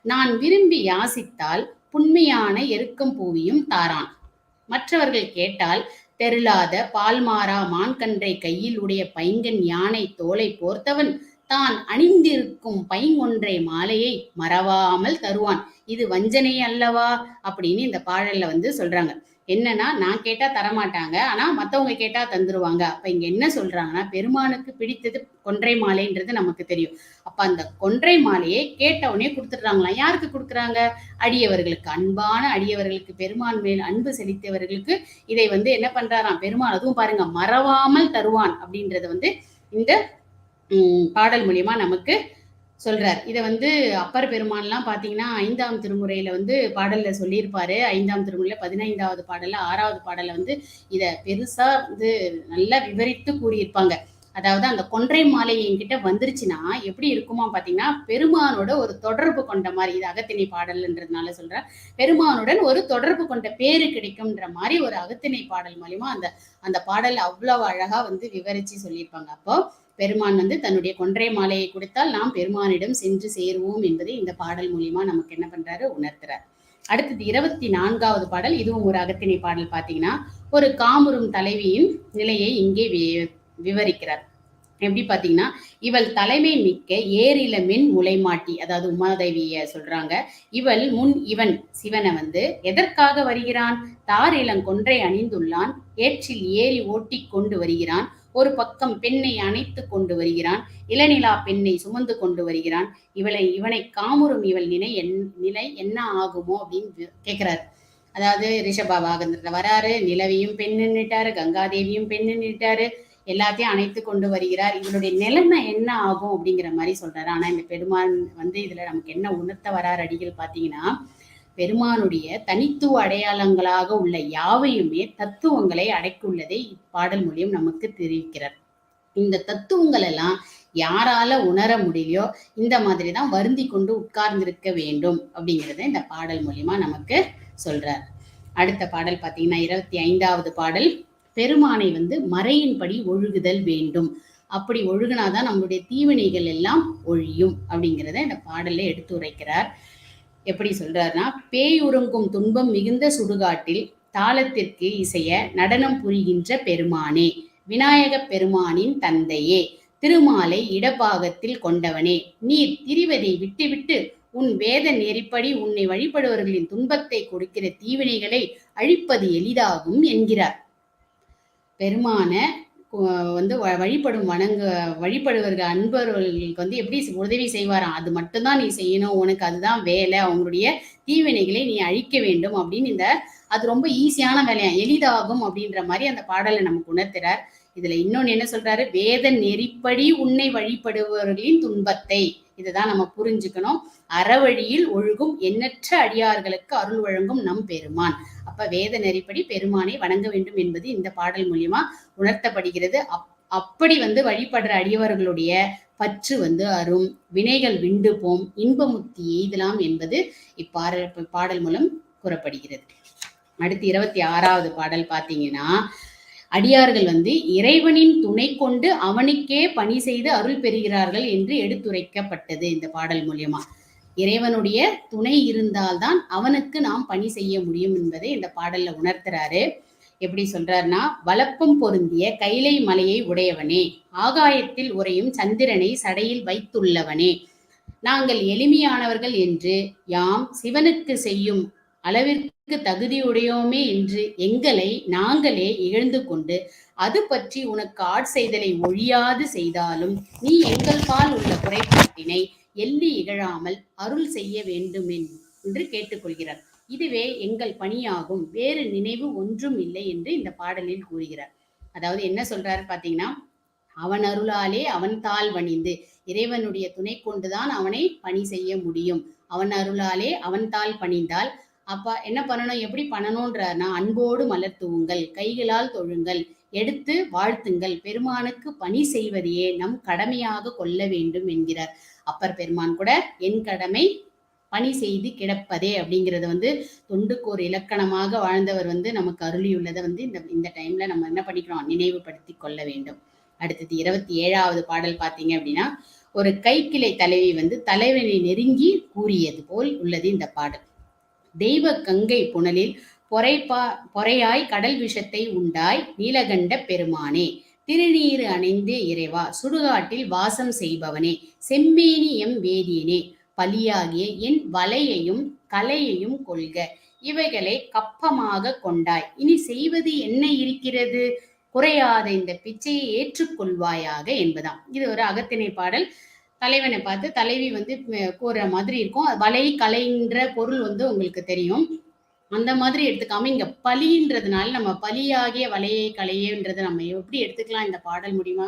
நான் விரும்பி யாசித்தால் புண்மையான எருக்கம் பூவியும் தாரான், மற்றவர்கள் கேட்டால் தெருளாத பால்மாறா மான்கன்றை கையில் உடைய பைங்கன் யானை தோலை போர்த்தவன் தான் அணிந்திருக்கும் பைங்கொன்றை மாலையை மறவாமல் தருவான், இது வஞ்சனை அல்லவா அப்படின்னு இந்த பாடல்ல வந்து சொல்றாங்க. என்னன்னா, நான் கேட்டா தரமாட்டாங்க, ஆனா மத்தவங்க கேட்டா தந்துருவாங்க. அப்ப இங்க என்ன சொல்றாங்கன்னா, பெருமானுக்கு பிடித்தது கொன்றை மாலைன்றது நமக்கு தெரியும். அப்ப அந்த கொன்றை மாலையை கேட்டவுடனே கொடுத்துடுறாங்களாம். யாருக்கு கொடுக்குறாங்க? அடியவர்களுக்கு, அன்பான அடியவர்களுக்கு, பெருமான் மேல் அன்பு செலுத்தியவர்களுக்கு இதை வந்து என்ன பண்றாராம் பெருமான். அதுவும் பாருங்க, மறவாமல் தருவான் அப்படின்றத வந்து இந்த பாடல் மூலியமா நமக்கு சொல்றார். இதை வந்து அப்பர் பெருமான்லாம் பாத்தீங்கன்னா 5ஆம் திருமுறையில வந்து பாடல்ல சொல்லியிருப்பாரு. 5ஆம் திருமுறையில 15வது பாடல்ல 6வது பாடல்ல வந்து இத பெருசா வந்து நல்லா விவரித்து கூறியிருப்பாங்க. அதாவது அந்த கொன்றை மாலை என்கிட்ட வந்துருச்சுன்னா எப்படி இருக்குமா பாத்தீங்கன்னா, பெருமானோட ஒரு தொடர்பு கொண்ட மாதிரி. இது அகத்திணை பாடல்ன்றதுனால சொல்றேன். பெருமானுடன் ஒரு தொடர்பு கொண்ட பேரு கிடைக்கும்ன்ற மாதிரி ஒரு அகத்திணை பாடல் மூலியமா அந்த பாடல் அவ்வளவு அழகா வந்து விவரிச்சு சொல்லியிருப்பாங்க. அப்போ பெருமான் வந்து தன்னுடைய கொன்றை மாலையை கொடுத்தால் நாம் பெருமானிடம் சென்று சேருவோம் என்பதை இந்த பாடல் மூலியமா நமக்கு என்ன பண்றாரு? உணர்த்துறார். அடுத்தது 24வது பாடல். இதுவும் ஒரு அகத்திணை பாடல். பாத்தீங்கன்னா, ஒரு காமுறும் தலைவியின் நிலையை இங்கே விவரிக்கிறார். எப்படி பாத்தீங்கன்னா, இவள் தலைமை மிக்க ஏரில மென் முளைமாட்டி, அதாவது உமாதேவிய சொல்றாங்க. இவள் முன் இவன் சிவனை வந்து எதற்காக வருகிறான்? தார் இளங்கொன்றை அணிந்துள்ளான், ஏற்றில் ஏறி ஓட்டி கொண்டு வருகிறான், ஒரு பக்கம் பெண்ணை அணைத்து கொண்டு வருகிறான், இளநிலா பெண்ணை சுமந்து கொண்டு வருகிறான், இவனை காமுறும் இவள் நிலை என்ன ஆகுமோ அப்படின்னு கேட்கிறாரு. அதாவது ரிஷப வாகனத்துல வராரு, நிலவையும் பெண்ணுட்டாரு, கங்காதேவியும் பெண்ணுட்டாரு, எல்லாத்தையும் அணைத்து கொண்டு வருகிறார். இவளுடைய நிலைமை என்ன ஆகும் அப்படிங்கிற மாதிரி சொல்றாரு. ஆனா இந்த பெருமான் வந்து இதுல நமக்கு என்ன உணர்த்த வரார் அடிகள் பாத்தீங்கன்னா, பெருமானுடைய தனித்துவ அடையாளங்களாக உள்ள யாவையுமே தத்துவங்களை அடக்கியுள்ளதை இப்பாடல் மூலியம் நமக்கு தெரிவிக்கிறார். இந்த தத்துவங்கள் எல்லாம் யாரால உணர முடியலையோ இந்த மாதிரிதான் வருந்தி கொண்டு உட்கார்ந்திருக்க வேண்டும் அப்படிங்கிறத இந்த பாடல் மூலியமா நமக்கு சொல்றார். அடுத்த பாடல் பாத்தீங்கன்னா 25வது பாடல். பெருமானை வந்து மறையின்படி ஒழுகுதல் வேண்டும், அப்படி ஒழுகுனாதான் நம்மளுடைய தீவினைகள் எல்லாம் ஒழியும் அப்படிங்கிறத இந்த பாடல்ல எடுத்து உரைக்கிறார். எப்படி சொல்றாருன்னா, பேய் உறங்கும் துன்பம் மிகுந்த சுடுகாட்டில் தாளத்திற்கு இசைய நடனம் புரிகின்ற பெருமானே, விநாயக பெருமானின் தந்தையே, திருமாலை இடபாகத்தில் கொண்டவனே, நீர் திரிவதை விட்டுவிட்டு உன் வேத நெறிப்படி உன்னை வழிபடுவர்களின் துன்பத்தை கொடுக்கிற தீவினைகளை அழிப்பது எளிதாகும் என்கிறார். பெருமான வந்து வழிபடுவர்கள் அன்பர்களுக்கு வந்து எப்படி உதவி செய்வாராம், அது மட்டும்தான் நீ செய்யணும், உனக்கு அதுதான் வேலை, அவங்களுடைய தீவினைகளை நீ அழிக்க வேண்டும் அப்படின்னு அது ரொம்ப ஈஸியான வேலையா, எளிதாகும் அப்படின்ற மாதிரி அந்த பாடலை நமக்கு உணர்த்துறார். இதுல இன்னொன்னு என்ன சொல்றாரு? வேத நெறிப்படி உன்னை வழிபடுபவர்களின் துன்பத்தை, இதுதான் நம்ம புரிஞ்சுக்கணும். அறவழியில் ஒழுகும் எண்ணற்ற அடியார்களுக்கு அருள் வழங்கும் நம் பெருமான். அப்ப வேத நெறிப்படி பெருமானை வணங்க வேண்டும் என்பது இந்த பாடல் மூலியமா உணர்த்தப்படுகிறது. அப்படி வந்து வழிபடுற அடியவர்களுடைய பற்று வந்து அரும், வினைகள் விண்டு போம், இன்பமுத்தி எய்தலாம் என்பது இப்பாடல் மூலம் கூறப்படுகிறது. அடுத்து 26வது பாடல் பாத்தீங்கன்னா, அடியார்கள் வந்து இறைவனின் துணை கொண்டு அவனுக்கே பணி செய்து அருள் பெறுகிறார்கள் என்று எடுத்துரைக்கப்பட்டது இந்த பாடல் மூலியமா. இறைவனுடைய துணை இருந்தால்தான் அவனுக்கு நாம் பணி செய்ய முடியும் என்பதை இந்த பாடல்ல உணர்த்துறாரு. எப்படி சொல்றாருன்னா, வளப்பம் பொருந்திய கைலை மலையை உடையவனே, ஆகாயத்தில் உறையும் சந்திரனை சடையில் வைத்துள்ளவனே, நாங்கள் எளிமையானவர்கள் என்று யாம் சிவனுக்கு செய்யும் அளவிற்கு தகுதியுடையோமே என்று எங்களை நாங்களே இகழ்ந்து கொண்டு அது பற்றி உனக்கு ஆட்செய்தலை ஒழியாது செய்தாலும் நீ எங்கள் பால் உள்ள குறைபாட்டினை எள்ளி இகழாமல் அருள் செய்ய வேண்டுமென் என்று கேட்டுக்கொள்கிறார். இதுவே எங்கள் பணியாகும், வேறு நினைவு ஒன்றும் இல்லை என்று இந்த பாடலில் கூறுகிறார். அதாவது என்ன சொல்றாரு பாத்தீங்கன்னா, அவன் அருளாலே அவன் தாள் பணிந்து, இறைவனுடைய துணை கொண்டுதான் அவனை பணி செய்ய முடியும். அவன் அருளாலே அவன் தாள் பணிந்தால் அப்ப என்ன பண்ணணும், எப்படி பண்ணணும்ன்றனா, அன்போடு மலர் தூவுங்கள், கைகளால் தொழுங்கள், எடுத்து வாழ்த்துங்கள், பெருமானுக்கு பணி செய்வதையே நம் கடமையாக கொள்ள வேண்டும் என்கிறார். அப்பர் பெருமான் கூட என் கடமை பணி செய்து கிடப்பதே அப்படிங்கிறத தொண்டுக்கு ஒரு இலக்கணமாக வாழ்ந்தவர் நமக்கு அருளியுள்ளதை இந்த டைம்ல நம்ம என்ன பண்ணிக்கிறோம், நினைவுபடுத்தி கொள்ள வேண்டும். அடுத்தது 27வது பாடல் பார்த்தீங்க அப்படின்னா, ஒரு கைக்கிளை தலைவி தலைவனை நெருங்கி கூறியது போல் உள்ளது இந்த பாடல். தெய்வ கங்கை புனலில் பொறையாய் கடல் விஷத்தை உண்டாய் நீலகண்ட பெருமானே, திருநீறு அணைந்து இறைவா, சுடுகாட்டில் வாசம் செய்பவனே, செம்மேனி எம் வேதியனே, பலியாகிய என் வலையையும் கலையையும் கொள்க, இவைகளை கப்பமாக கொண்டாய், இனி செய்வது என்ன இருக்கிறது, குறையாத இந்த பிச்சையை ஏற்றுக்கொள்வாயாக என்பதாம். இது ஒரு அகத்திணை பாடல். தலைவனை பார்த்து தலைவி கூற மாதிரி இருக்கும். வலை கலைன்ற பொருள் உங்களுக்கு தெரியும். அந்த மாதிரி எடுத்துக்காம இங்க பலின்றதுனால நம்ம பலியாகிய வலையை கலையன்றதை நம்ம எப்படி எடுத்துக்கலாம் இந்த பாடல் மூலியமா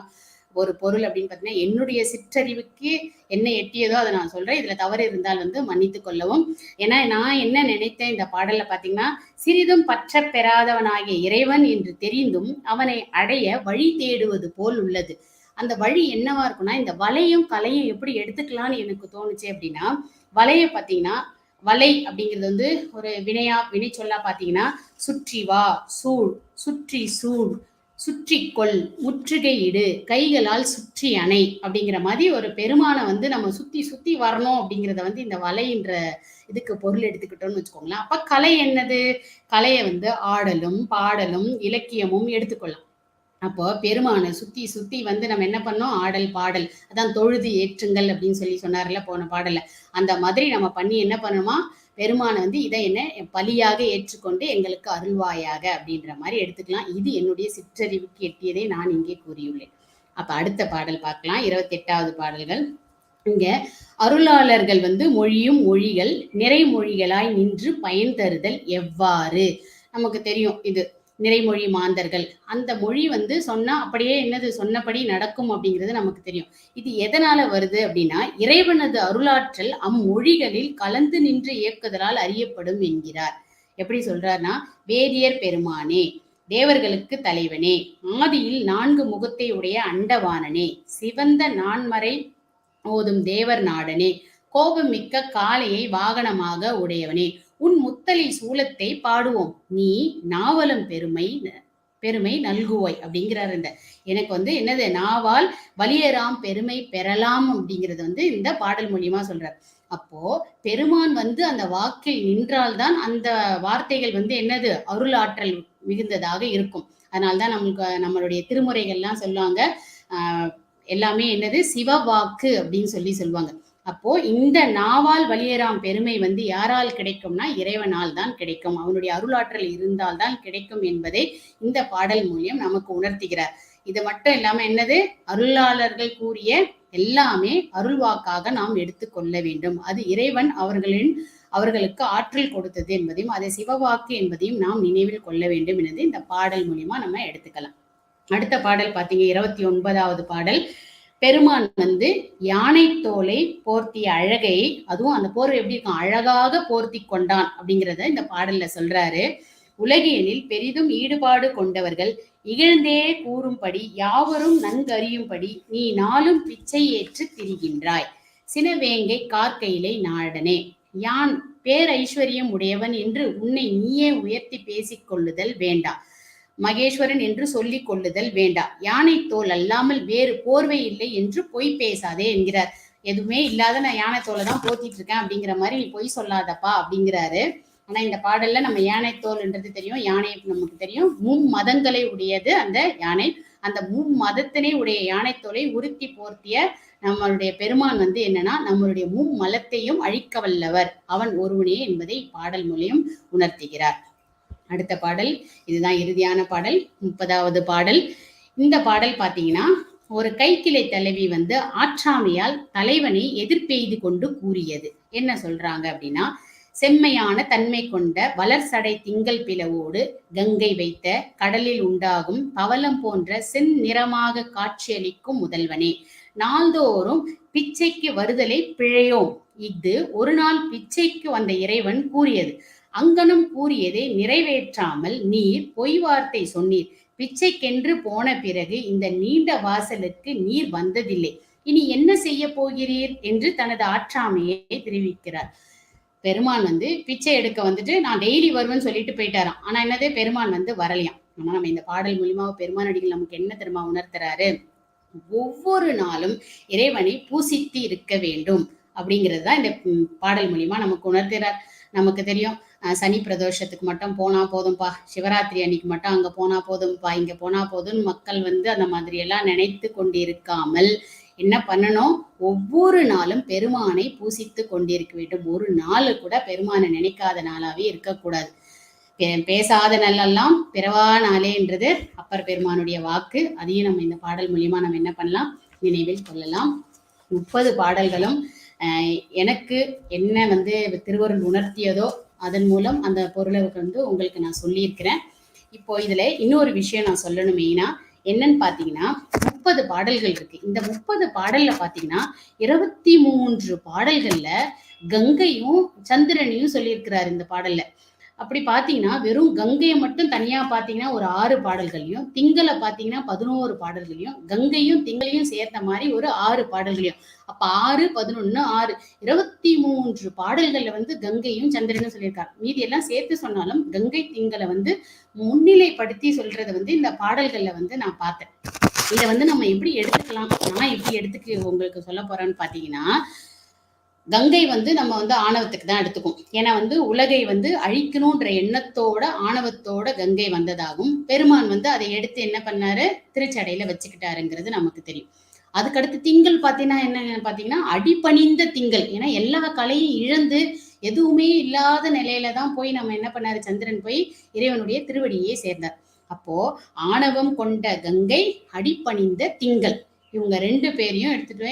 ஒரு பொருள் அப்படின்னு பார்த்தீங்கன்னா, என்னுடைய சிற்றறிவுக்கு என்ன எட்டியதோ அதை நான் சொல்றேன். இதுல தவறு இருந்தால் மன்னித்து கொள்ளவும். ஏன்னா நான் என்ன நினைத்தேன் இந்த பாடல்ல பாத்தீங்கன்னா, சிறிதும் பற்ற பெறாதவனாகிய இறைவன் என்று தெரிந்தும் அவனை அடைய வழி தேடுவது போல் உள்ளது. அந்த வழி என்னவா இருக்கும்னா, இந்த வலையும் கலையும் எப்படி எடுத்துக்கலாம்னு எனக்கு தோணுச்சு அப்படின்னா, வலைய பாத்தீங்கன்னா, வலை அப்படிங்கிறது ஒரு வினை சொல்லா பாத்தீங்கன்னா, சுற்றி வா, சூழ், சுற்றி சூழ், சுற்றிக்கொள், முற்றுகையிடு, கைகளால் சுற்றி அணை அப்படிங்கிற மாதிரி ஒரு பெருமானை நம்ம சுத்தி சுத்தி வரணும் அப்படிங்கிறத இந்த வலைன்ற இதுக்கு பொருள் எடுத்துக்கிட்டோம்னு வச்சுக்கோங்களேன். அப்ப கலை என்னது, கலையை ஆடலும் பாடலும் இலக்கியமும் எடுத்துக்கொள்ளலாம். அப்போ பெருமானை சுத்தி சுத்தி நம்ம என்ன பண்ணோம், ஆடல் பாடல், அதான் தொழுது ஏற்றுங்கள் அப்படின்னு சொன்னார்ல போன பாடல. அந்த மாதிரி நம்ம பண்ணி என்ன பண்ணணுமா, பெருமானை இதை என்ன பலியாக ஏற்றுக்கொண்டு எங்களுக்கு அருள்வாயாக அப்படின்ற மாதிரி எடுத்துக்கலாம். இது என்னுடைய சிற்றறிவுக்கு எட்டியதை நான் இங்கே கூறியுள்ளேன். அப்ப அடுத்த பாடல் பார்க்கலாம். 28வது பாடல்கள். இங்க அருளாளர்கள் மொழியும் மொழிகள் நிறைமொழிகளாய் நின்று பயன் தருதல் எவ்வாறு, நமக்கு தெரியும் இது நிறைமொழி மாந்தர்கள். அந்த மொழி சொன்னா அப்படியே என்னது சொன்னபடி நடக்கும் அப்படிங்கிறது நமக்கு தெரியும். இது எதனால வருது அப்படின்னா, இறைவனது அருளாற்றல் அம்மொழிகளில் கலந்து நின்று இயக்குதலால் அறியப்படும் என்கிறார். எப்படி சொல்றாருன்னா, வேதியர் பெருமானே, தேவர்களுக்கு தலைவனே, ஆதியில் 4 முகத்தை உடைய அண்டவானனே, சிவந்த நான்மறை ஓதும் தேவர் நாடனே, கோபமிக்க காளையை வாகனமாக உடையவனே, உன் முத்தலி சூலத்தை பாடுவோம், நீ நாவலும் பெருமை நல்குவாய் அப்படிங்கிறார். இந்த எனக்கு என்னது, நாவால் வலியராம் பெருமை பெறலாம் அப்படிங்கிறது இந்த பாடல் மூலியமா சொல்றார். அப்போ பெருமான் அந்த வாக்கில் நின்றால்தான் அந்த வார்த்தைகள் என்னது, அருளாற்றல் மிகுந்ததாக இருக்கும். அதனால்தான் நம்மளுடைய திருமுறைகள்லாம் சொல்லுவாங்க, எல்லாமே என்னது சிவ வாக்கு அப்படின்னு சொல்லுவாங்க. அப்போ இந்த நாவால் வலியராம் பெருமை யாரால் கிடைக்கும்னா, இறைவனால் தான் கிடைக்கும். அவனுடைய அருளாற்றல் இருந்தால் தான் கிடைக்கும் என்பதை இந்த பாடல் மூலியம் நமக்கு உணர்த்துகிறார். இது மட்டும் இல்லாம என்னது, அருளாளர்கள் கூறிய எல்லாமே அருள்வாக்காக நாம் எடுத்துக்கொள்ள வேண்டும். அது இறைவன் அவர்களுக்கு ஆற்றல் கொடுத்தது என்பதையும், அதை சிவவாக்கு என்பதையும் நாம் நினைவில் கொள்ள வேண்டும் என்பது இந்த பாடல் மூலியமா நம்ம எடுத்துக்கலாம். அடுத்த பாடல் பாத்தீங்க, 29வது பாடல். பெருமான் யானை தோலை போர்த்திய அழகை, அதுவும் அந்த போர்வை எப்படி இருக்கும், அழகாக போர்த்தி கொண்டான் அப்படிங்கிறத இந்த பாடல்ல சொல்றாரு. உலகியலில் பெரிதும் ஈடுபாடு கொண்டவர்கள் இகழ்ந்தே கூறும்படி யாவரும் நன்கறியும்படி நீ நாளும் பிச்சை ஏற்று திரிகின்றாய், சினவேங்கை கார்கையிலை நாடனே, யான் பேரைஸ்வரியம் உடையவன் என்று உன்னை நீயே உயர்த்தி பேசிக் கொள்ளுதல் வேண்டா, மகேஸ்வரன் என்று சொல்லிக் கொள்ளுதல் வேண்டாம், யானை தோல் அல்லாமல் வேறு போர்வை இல்லை என்று பொய் பேசாதே என்கிறார். எதுவுமே இல்லாத நான் யானை தோலை தான் போத்திட்டு இருக்கேன் அப்படிங்கிற மாதிரி நீ பொய் சொல்லாதப்பா அப்படிங்கிறாரு. ஆனா இந்த பாடல்ல நம்ம யானை தோல்ன்றது தெரியும், யானை நமக்கு தெரியும், மும்மதங்களை உடையது அந்த யானை. அந்த மும்மதத்தினை உடைய யானை தோலை உருத்தி போர்த்திய நம்மளுடைய பெருமான் என்னன்னா நம்மளுடைய மும்மலத்தையும் அழிக்க வல்லவர் அவன் ஒருவனே என்பதை பாடல் மூலியம் உணர்த்துகிறார். அடுத்த பாடல் இதுதான் இறுதியான பாடல், 30வது பாடல். இந்த பாடல் பாத்தீங்கன்னா, ஒரு கைக்கிளை தலைவி ஆற்றாமையால் தலைவனை எதிர்ப்பெய்து கொண்டு கூறியது. என்ன சொல்றாங்க அப்படின்னா, செம்மையான தன்மை கொண்ட வளர்சடை திங்கள் பிளவோடு கங்கை வைத்த கடலில் உண்டாகும் பவளம் போன்ற செந்நிறமாக காட்சியளிக்கும் முதல்வனே, நாள்தோறும் பிச்சைக்கு வருதலை பிழையோம். இது ஒரு நாள் பிச்சைக்கு வந்த இறைவன் கூறியது. அங்கனம் கூறியதை நிறைவேற்றாமல் நீர் பொய் வார்த்தை சொன்னீர். பிச்சைக்கென்று போன பிறகு இந்த நீண்ட வாசலுக்கு நீர் வந்ததில்லை. இனி என்ன செய்ய போகிறீர் என்று தனது ஆற்றாமையை தெரிவிக்கிறார். பெருமான் பிச்சை எடுக்க நான் டெய்லி வருவேன்னு சொல்லிட்டு போயிட்டாராம். ஆனா என்னது, பெருமான் வரலையாம். ஆனா நம்ம இந்த பாடல் மூலியமா பெருமான் அடிகள் நமக்கு என்ன தெரியுமா உணர்த்துறாரு, ஒவ்வொரு நாளும் இறைவனை பூசித்து இருக்க வேண்டும் அப்படிங்கிறது தான் இந்த பாடல் மூலியமா நமக்கு உணர்த்துறார். நமக்கு தெரியும், சனி பிரதோஷத்துக்கு மட்டும் போனா போதும்பா, சிவராத்திரி அன்னைக்கு மட்டும் அங்க போனா போதும்பா, இங்க போனா போதும்னு மக்கள் அந்த மாதிரி எல்லாம் நினைத்து கொண்டிருக்காமல் என்ன பண்ணணும், ஒவ்வொரு நாளும் பெருமானை பூசித்து கொண்டிருக்க வேண்டும். ஒரு நாள் கூட பெருமானை நினைக்காத நாளாவே இருக்கக்கூடாது. பேசாத நாளெல்லாம் பிறவா நாளேன்றது அப்பர் பெருமானுடைய வாக்கு. அதையும் நம்ம இந்த பாடல் மூலியமா நம்ம என்ன பண்ணலாம், நினைவில் கொள்ளலாம். 30 பாடல்களும் எனக்கு என்ன திருவருள் உணர்த்தியதோ அதன் மூலம் அந்த பொருளை உங்களுக்கு நான் சொல்லியிருக்கிறேன். இப்போ இதுல இன்னொரு விஷயம் நான் சொல்லணும். மெயினா என்னன்னு பாத்தீங்கன்னா, 30 பாடல்கள் இருக்கு. இந்த 30 பாடல்ல பாத்தீங்கன்னா 23 பாடல்கள்ல கங்கையும் சந்திரனையும் சொல்லியிருக்கிறார் இந்த பாடல்ல. அப்படி பாத்தீங்கன்னா வெறும் கங்கையை மட்டும் தனியா பாத்தீங்கன்னா ஒரு 6 பாடல்களையும், திங்களை பாத்தீங்கன்னா 11 பாடல்களையும், கங்கையும் திங்களையும் சேர்த்த மாதிரி ஒரு 6 பாடல்களையும், அப்ப 6, 11, 6 23 பாடல்கள்ல கங்கையும் சந்திரனும் சொல்லியிருக்காங்க. மீதி எல்லாம் சேர்த்து சொன்னாலும் கங்கை திங்களை முன்னிலைப்படுத்தி சொல்றதை இந்த பாடல்கள்ல நான் பார்த்தேன். இதை நம்ம எப்படி எடுத்துக்கலாம், நான் எப்படி எடுத்துக்க உங்களுக்கு சொல்ல போறேன்னு பாத்தீங்கன்னா, கங்கை நம்ம ஆணவத்துக்கு தான் எடுத்துக்கும். ஏன்னா உலகை அழிக்கணும்ன்ற எண்ணத்தோட ஆணவத்தோட கங்கை வந்ததாகும். பெருமான் அதை எடுத்து என்ன பண்ணாரு, திருச்சடையில வச்சுக்கிட்டாருங்கிறது நமக்கு தெரியும். அதுக்கடுத்து திங்கள் பாத்தீங்கன்னா என்ன பாத்தீங்கன்னா, அடிபணிந்த திங்கள். ஏன்னா எல்லா கலையும் இழந்து எதுவுமே இல்லாத நிலையில தான் போய் நம்ம என்ன பண்ணாரு, சந்திரன் போய் இறைவனுடைய திருவடியே சேர்ந்தார். அப்போ ஆணவம் கொண்ட கங்கை, அடிபணிந்த திங்கள், இவங்க 2 பேரையும் எடுத்துட்டு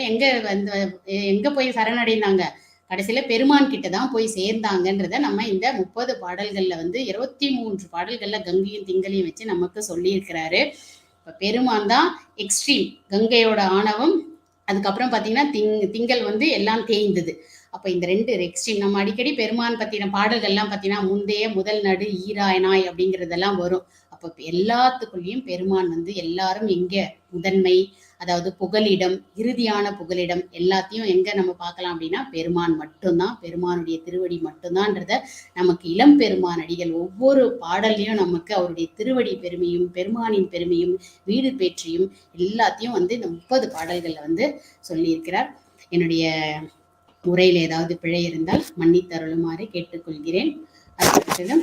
எங்க போய் சரணடைந்தாங்க, கடைசியில பெருமான் கிட்டதான் போய் சேர்ந்தாங்கன்றத நம்ம இந்த 30 பாடல்கள்ல 23 பாடல்கள்ல கங்கையும் திங்களையும் வச்சு நமக்கு சொல்லி இருக்கிறாரு. இப்ப பெருமான் தான் எக்ஸ்ட்ரீம், கங்கையோட ஆணவம். அதுக்கப்புறம் பாத்தீங்கன்னா திங்கள் எல்லாம் தேய்ந்தது. அப்ப இந்த 2 எக்ஸ்ட்ரீம். நம்ம அடிக்கடி பெருமான் பத்தின பாடல்கள்லாம் பாத்தீங்கன்னா முந்தைய, முதல், நடு, ஈராயனாய் அப்படிங்கிறதெல்லாம் வரும். அப்ப எல்லாத்துக்குள்ளேயும் பெருமான் எல்லாரும் எங்க முதன்மை, அதாவது புகலிடம், இறுதியான புகலிடம் எல்லாத்தையும் எங்க நம்ம பார்க்கலாம் அப்படின்னா பெருமான் மட்டும்தான், பெருமானுடைய திருவடி மட்டும்தான்றத நமக்கு இளம் பெருமான் அடிகள் ஒவ்வொரு பாடல்லையும் நமக்கு அவருடைய திருவடி பெருமையும் பெருமானின் பெருமையும் வீடு பேற்றியும் எல்லாத்தையும் இந்த 30 பாடல்கள்ல சொல்லியிருக்கிறார். என்னுடைய உரையில ஏதாவது பிழை இருந்தால் மன்னித்தருளுமாறு கேட்டுக்கொள்கிறேன். அதுக்கு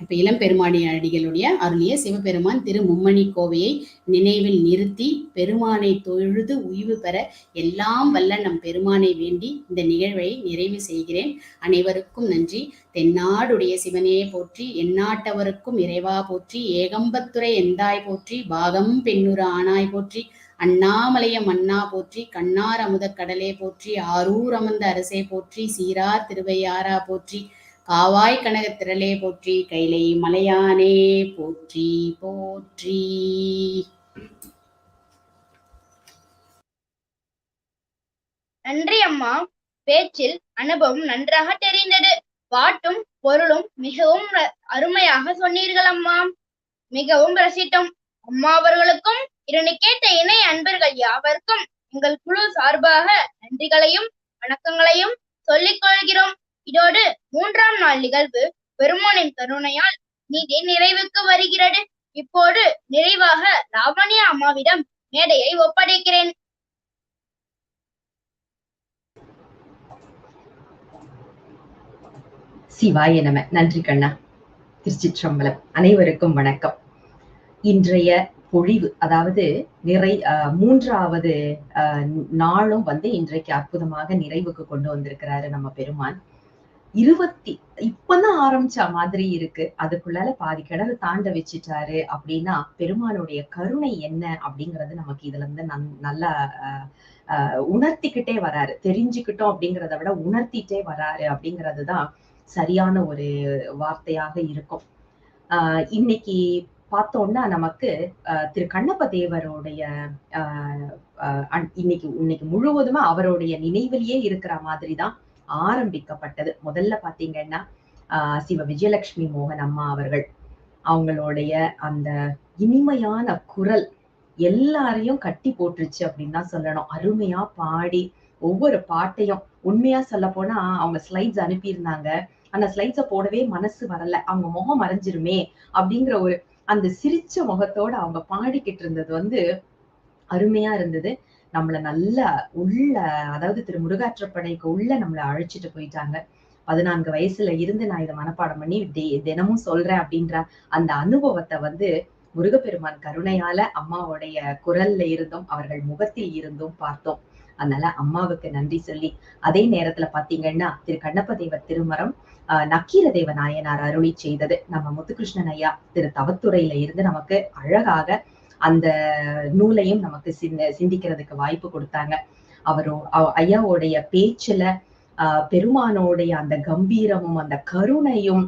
இப்ப இளம்பெருமானி அடிகளுடைய அருளிய சிவபெருமான் திரு மும்மணி கோவையை நினைவில் நிறுத்தி பெருமானை தொழுது உய்வு பெற எல்லாம் வல்ல நம் பெருமானை வேண்டி இந்த நிகழ்வை நிறைவு செய்கிறேன். அனைவருக்கும் நன்றி. தென்னாடுடைய சிவனே போற்றி, எந்நாட்டவருக்கும் இறைவா போற்றி, ஏகம்பத்துரை எந்தாய் போற்றி, பாகம் பெண்ணுற ஆனாய் போற்றி, அண்ணாமலையம் அண்ணா போற்றி, கண்ணார் அமுத கடலே போற்றி, ஆரூர் அமர்ந்த அரசே போற்றி, சீரார் திருவையாரா போற்றி, காவாய் கனக திரளே போற்றி, கைலை மலையானே போற்றி போற்றி. நன்றி அம்மா. பேச்சில் அனுபவம் நன்றாக தெரிந்தது. பாட்டும் பொருளும் மிகவும் அருமையாக சொன்னீர்கள் அம்மா. மிகவும் ரசித்தோம். அம்மா அவர்களுக்கும் இதனை கேட்ட இணை அன்பர்கள் யாவருக்கும் எங்கள் குழு சார்பாக நன்றிகளையும் வணக்கங்களையும் சொல்லிக் கொள்கிறோம். இதோடு 3ஆம் நாள் நிகழ்வு பெருமானின் கருணையால் நீதி நிறைவுக்கு வருகிறது. இப்போது நிறைவாக லாவண்யா அம்மாவிடம் மேடையை ஒப்படைக்கிறேன். சிவாய நம. நன்றி கண்ணா. திருச்சிற்றம்பலம். அனைவருக்கும் வணக்கம். இன்றைய பொழிவு, அதாவது மூன்றாவது நாளும் இன்றைக்கு அற்புதமாக நிறைவுக்கு கொண்டு வந்திருக்கிறாரு நம்ம பெருமான். இப்பதான் ஆரம்பிச்ச மாதிரி இருக்கு, அதுக்குள்ளால பாதி கிணறு தாண்ட வச்சுட்டாரு அப்படின்னா பெருமானுடைய கருணை என்ன அப்படிங்கறது நமக்கு இதுல இருந்து நல்லா உணர்த்திக்கிட்டே வராரு. தெரிஞ்சுக்கிட்டோம் அப்படிங்கிறத விட உணர்த்திட்டே வராரு அப்படிங்கிறதுதான் சரியான ஒரு வார்த்தையாக இருக்கும். இன்னைக்கு பார்த்தோம்னா நமக்கு திரு கண்ணப்ப தேவருடைய இன்னைக்கு முழுவதுமே அவருடைய நினைவிலேயே இருக்கிற மாதிரிதான் ஆரம்பிக்கப்பட்டது. முதல்ல பாத்தீங்கன்னா சிவ விஜயலட்சுமி மோகன் அம்மா அவர்கள், அவங்களுடைய அந்த இனிமையான குரல் எல்லாரையும் கட்டி போட்டுருச்சு அப்படின்னு தான் சொல்லணும். அருமையா பாடி ஒவ்வொரு பாட்டையும், உண்மையா சொல்ல போனா அவங்க ஸ்லைட்ஸ் அனுப்பியிருந்தாங்க, அந்த ஸ்லைட்ஸ போடவே மனசு வரல, அவங்க முகம் மறைஞ்சிருமே அப்படிங்கிற ஒரு அந்த சிரிச்ச முகத்தோட அவங்க பாடிக்கிட்டு இருந்தது அருமையா இருந்தது. நம்மள நல்லா உள்ள, அதாவது திரு முருகாற்றுப்படைக்கு உள்ள நம்மளை அழைச்சிட்டு போயிட்டாங்க. 14 வயசுல இருந்து நான் இதை மனப்பாடம் பண்ணி தினமும் சொல்றேன் அப்படின்ற அந்த அனுபவத்தை முருகப்பெருமான் கருணையால அம்மாவுடைய குரல்ல இருந்தும் அவர்கள் முகத்தில் இருந்தும் பார்த்தோம். அதனால அம்மாவுக்கு நன்றி சொல்லி, அதே நேரத்துல பாத்தீங்கன்னா திரு கண்ணப்ப தேவர் திருமரம் நக்கீரதேவ நாயனார் அருளி செய்தது நம்ம முத்துகிருஷ்ணன் ஐயா திரு தவத்துறையில இருந்து நமக்கு அழகாக அந்த நூலையும் நமக்கு சிந்திக்கிறதுக்கு வாய்ப்பு கொடுத்தாங்க. ஐயாவுடைய பேச்சுல பெருமானோடைய அந்த கம்பீரமும் அந்த கருணையும்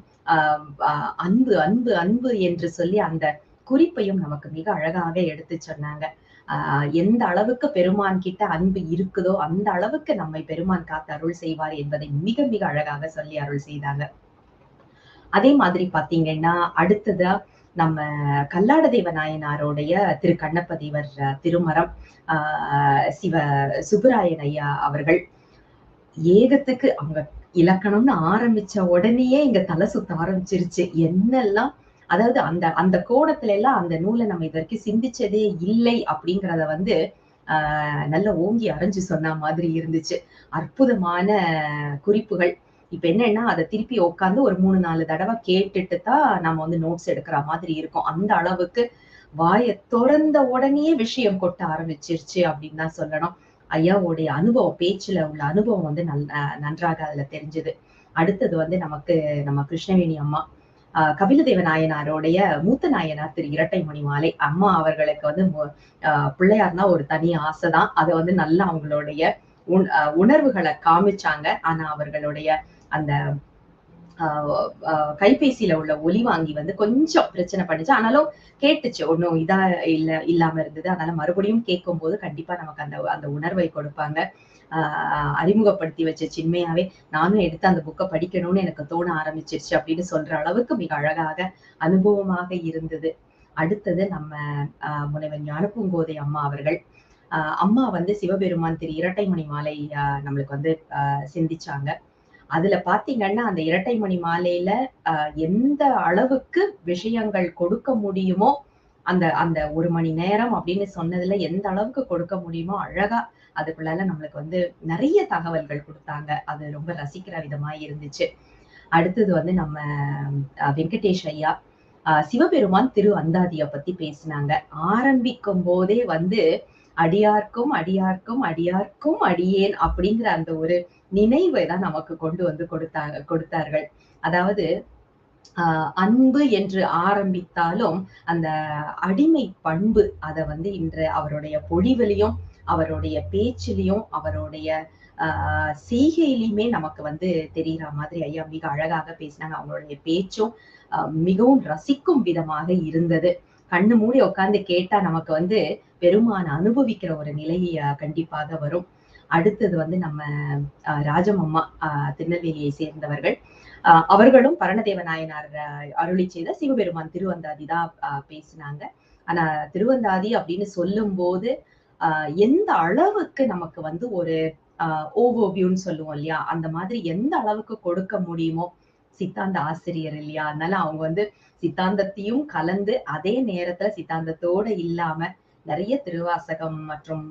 அன்பு அன்பு அன்பு என்று சொல்லி அந்த குறிப்பையும் நமக்கு மிக அழகாக எடுத்து சொன்னாங்க. எந்த அளவுக்கு பெருமான் கிட்ட அன்பு இருக்குதோ அந்த அளவுக்கு நம்மை பெருமான் காத்து அருள் செய்வார் என்பதை மிக மிக அழகாக சொல்லி அருள் செய்தாங்க. அதே மாதிரி பாத்தீங்கன்னா அடுத்ததா நம்ம கல்லாடதேவ நாயனாருடைய திரு கண்ணப்ப தேவர் திருமரம் சிவ சுப்பராயன் ஐயா அவர்கள் ஏகத்துக்கு அவங்க இலக்கணம்னு ஆரம்பிச்ச உடனேயே இங்க தலை சுத்த ஆரம்பிச்சிருச்சு. என்னெல்லாம், அதாவது அந்த கோணத்துல எல்லாம் அந்த நூலை நம்ம இது வரைக்கும் சிந்திச்சதே இல்லை அப்படிங்கிறத நல்ல ஓங்கி அரைஞ்சு சொன்ன மாதிரி இருந்துச்சு. அற்புதமான குறிப்புகள். இப்ப என்னன்னா அதை திருப்பி உட்காந்து ஒரு 3-4 தடவை கேட்டுட்டு தான் நம்ம நோட்ஸ் எடுக்கிற மாதிரி இருக்கும். அந்த அளவுக்கு வாயை திறந்த உடனே விஷயம் கொட்ட ஆரம்பிச்சிருச்சு அப்படின்னு தான் சொல்லணும். ஐயாவுடைய அனுபவம், பேச்சுல உள்ள அனுபவம் நன்றாக அதுல தெரிஞ்சது. அடுத்தது நமக்கு நம்ம கிருஷ்ணவேணி அம்மா கபிலதேவ நாயனாரோடைய மூத்த நாயனார் திரு இரட்டைமணி மாலை அம்மா அவர்களுக்கு பிள்ளையார்னா ஒரு தனி ஆசைதான். அதை நல்லா அவங்களுடைய உணர்வுகளை காமிச்சாங்க. ஆனா அவர்களுடைய அந்த கைபேசியில உள்ள ஒலி வாங்கி கொஞ்சம் பிரச்சனை பண்ணுச்சு. ஆனாலும் கேட்டுச்சு, ஒன்னும் இல்லாம இருந்தது. அதனால மறுபடியும் கேட்கும் போது கண்டிப்பா நமக்கு அந்த உணர்வை கொடுப்பாங்க. அறிமுகப்படுத்தி வச்ச சின்மையாவே நானும் எடுத்து அந்த புக்கை படிக்கணும்னு எனக்கு தோண ஆரம்பிச்சிருச்சு அப்படின்னு சொல்ற அளவுக்கு மிக அழகாக அனுபவமாக இருந்தது. அடுத்தது நம்ம முனைவர் ஞானப்பூங்கோதை அம்மா அவர்கள். அம்மா சிவபெருமான் திரு இரட்டைமணி மாலை நம்மளுக்கு சிந்திச்சாங்க. அதுல பாத்தீங்கன்னா அந்த இரட்டைமணி மாலையில எந்த அளவுக்கு விஷயங்கள் கொடுக்க முடியுமோ அந்த 1 மணி நேரம் அப்படின்னு சொன்னதுல எந்த அளவுக்கு கொடுக்க முடியுமோ அழகா அதுக்குள்ளால நம்மளுக்கு நிறைய தகவல்கள் கொடுத்தாங்க. அது ரொம்ப ரசிக்கிற விதமா இருந்துச்சு. அடுத்தது நம்ம வெங்கடேஷ் ஐயா சிவபெருமான் திரு அந்தாதிய பத்தி பேசினாங்க. ஆரம்பிக்கும் போதே அடியார்க்கும் அடியார்க்கும் அடியார்க்கும் அடியேன் அப்படிங்கிற அந்த ஒரு நினைவை தான் நமக்கு கொண்டு கொடுத்தார்கள். அதாவது அன்பு என்று ஆரம்பித்தாலும் அந்த அடிமை பண்பு அதை இன்று அவருடைய பொழிவிலையும் அவருடைய பேச்சிலையும் அவருடைய செய்கையிலுமே நமக்கு தெரிகிற மாதிரி ஐயா மிக அழகாக பேசினாங்க. அவங்களுடைய பேச்சும் மிகவும் ரசிக்கும் விதமாக இருந்தது. கண்ணு மூடி உட்கார்ந்து கேட்டா நமக்கு பெருமான அனுபவிக்கிற ஒரு நிலை கண்டிப்பாக வரும். அடுத்தது நம்ம ராஜம் அம்மா திருநெல்வேலியை சேர்ந்தவர்கள். அவர்களும் பரணதேவ நாயனார் அருளி செய்த சிவபெருமான் திருவந்தாதி தான் பேசினாங்க. ஆனா திருவந்தாதி அப்படின்னு சொல்லும் போது எந்த அளவுக்கு நமக்கு ஒரு ஓவர்வியூன்னு சொல்லுவோம் இல்லையா, அந்த மாதிரி எந்த அளவுக்கு கொடுக்க முடியுமோ, சித்தாந்த ஆசிரியர் இல்லையா, அதனால அவங்க சித்தாந்தத்தையும் கலந்து அதே நேரத்துல சித்தாந்தத்தோட இல்லாம நிறைய திருவாசகம் மற்றும்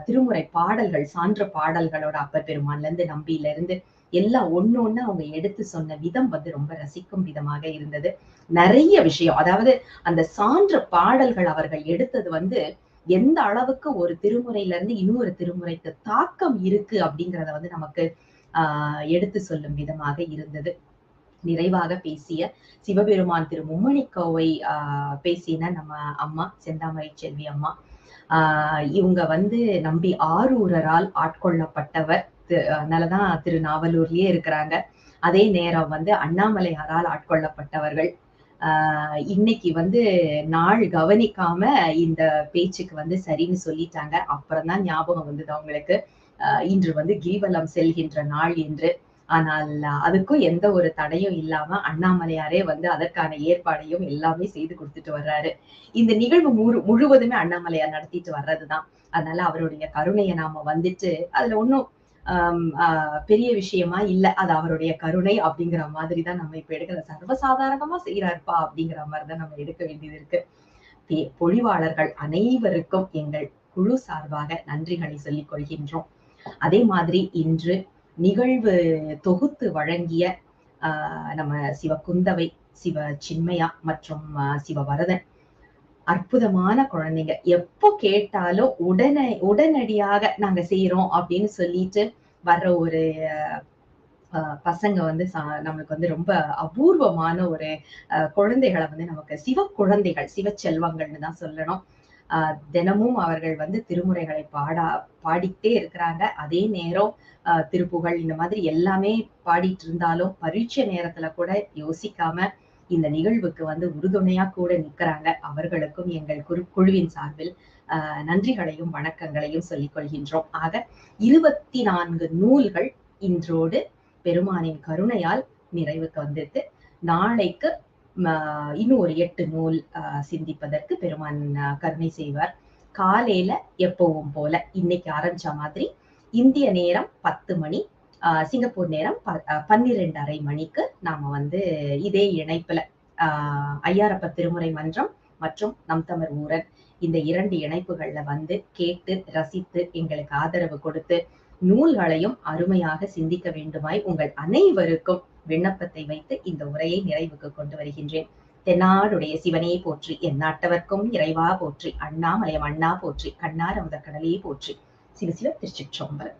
திருமுறை பாடல்கள், சான்ற பாடல்களோட அப்பர் பெருமான்ல இருந்து நம்பியில இருந்து எல்லாம் ஒண்ணு அவங்க எடுத்து சொன்ன விதம் வந்து ரொம்ப ரசிக்கும் விதமாக இருந்தது. நிறைய விஷயம், அதாவது அந்த சான்று பாடல்கள் அவர்கள் எடுத்தது வந்து எந்த அளவுக்கு ஒரு திருமுறையில இருந்து இன்னொரு திருமுறைக்கு தாக்கம் இருக்கு அப்படிங்கிறத வந்து நமக்கு எடுத்து சொல்லும் விதமாக இருந்தது. நிறைவாக பேசிய சிவபெருமான் திரு மும்மணிக்கோவை பேசின நம்ம அம்மா செந்தாமரை செல்வி அம்மா. இவங்க வந்து நம்பி ஆரூரரால் ஆட்கொள்ளப்பட்டவர். அதனாலதான் திருநாவலூர்லயே இருக்கிறாங்க. அதே நேரம் வந்து அண்ணாமலையாரால் ஆட்கொள்ளப்பட்டவர்கள். இன்னைக்கு வந்து நாள் கவனிக்காம இந்த பேச்சுக்கு வந்து சரின்னு சொல்லிட்டாங்க. அப்புறம்தான் ஞாபகம் வந்தது அவங்களுக்கு இன்று வந்து கிரிவலம் செல்கின்ற நாள் என்று. ஆனால் அதுக்கும் எந்த ஒரு தடையும் இல்லாம அண்ணாமலையாரே வந்து அதற்கான ஏற்பாடையும் எல்லாமே செய்து கொடுத்துட்டு வர்றாரு. இந்த நிகழ்வு முழுவதுமே அண்ணாமலையார் நடத்திட்டு வர்றதுதான். அதனால அவருடைய கருணையை நாம வந்துட்டு அதுல ஒன்னும் பெரிய விஷயமா இல்ல, அது அவருடைய கருணை அப்படிங்கிற மாதிரிதான் நம்ம இப்ப எடுக்கிற, சர்வசாதாரணமா செய்யறாருப்பா அப்படிங்கிற மாதிரிதான் நம்ம எடுக்க வேண்டியது இருக்கு. பொழிவாளர்கள் அனைவருக்கும் எங்கள் குழு சார்பாக நன்றிகளை சொல்லிக் கொள்கின்றோம். அதே மாதிரி இன்று நிகழ்வு தொகுத்து வழங்கிய நம்ம சிவகுந்தவை, சிவ சின்மயா மற்றும் சிவவரதன் அற்புதமான குழந்தைங்க. எப்போ கேட்டாலும் உடனடியாக நாங்க செய்யறோம் அப்படின்னு சொல்லிட்டு வர்ற ஒரு பசங்க வந்து நம்மளுக்கு வந்து ரொம்ப அபூர்வமான ஒரு குழந்தைகளை வந்து நமக்கு சிவ குழந்தைகள், சிவ செல்வங்கள்னு தான் சொல்லணும். தினமும் அவர்கள் வந்து திருமுறைகளை பாடிட்டே இருக்கிறாங்க. அதே நேரம் திருப்புகழ் இந்த மாதிரி எல்லாமே பாடிட்டு இருந்தாலும் பரீட்சை நேரத்துல கூட யோசிக்காம இந்த நிகழ்வுக்கு வந்து உறுதுணையா கூட நிக்கிறாங்க. அவர்களுக்கும் எங்கள் குழுவின் சார்பில் நன்றிகளையும் வணக்கங்களையும் சொல்லிக் கொள்கின்றோம். ஆக 24 நூல்கள் இன்றோடு பெருமானின் கருணையால் நிறைவுக்கு வந்திருக்கு. நாளைக்கு இன்னும் ஒரு 8 நூல் சிந்திப்பதற்கு பெருமான் கருணை செய்வார். காலையில எப்பவும் போல இன்னைக்கு ஆரம்பிச்ச மாதிரி இந்திய நேரம் 10 மணி, சிங்கப்பூர் நேரம் 12:30 மணிக்கு நாம வந்து இதே இணைப்புல ஐயாரப்ப திருமுறை மன்றம் மற்றும் நம் தமிழ் ஊரன் இந்த 2 இணைப்புகள்ல வந்து கேட்டு ரசித்து எங்களுக்கு ஆதரவு கொடுத்து நூல்களையும் அருமையாக சிந்திக்க வேண்டுமாய் உங்கள் அனைவருக்கும் விண்ணப்பத்தை வைத்து இந்த உரையை நிறைவுக்கு கொண்டு வருகின்றேன். தென்னாடுடைய சிவனே போற்றி, எந்நாட்டவர்க்கும் இறைவா போற்றி, அண்ணாமலையம் அண்ணா போற்றி, கண்ணார் அமுத கடலே போற்றி. சிவ சிவ திருச்சிற்றம்பலம்.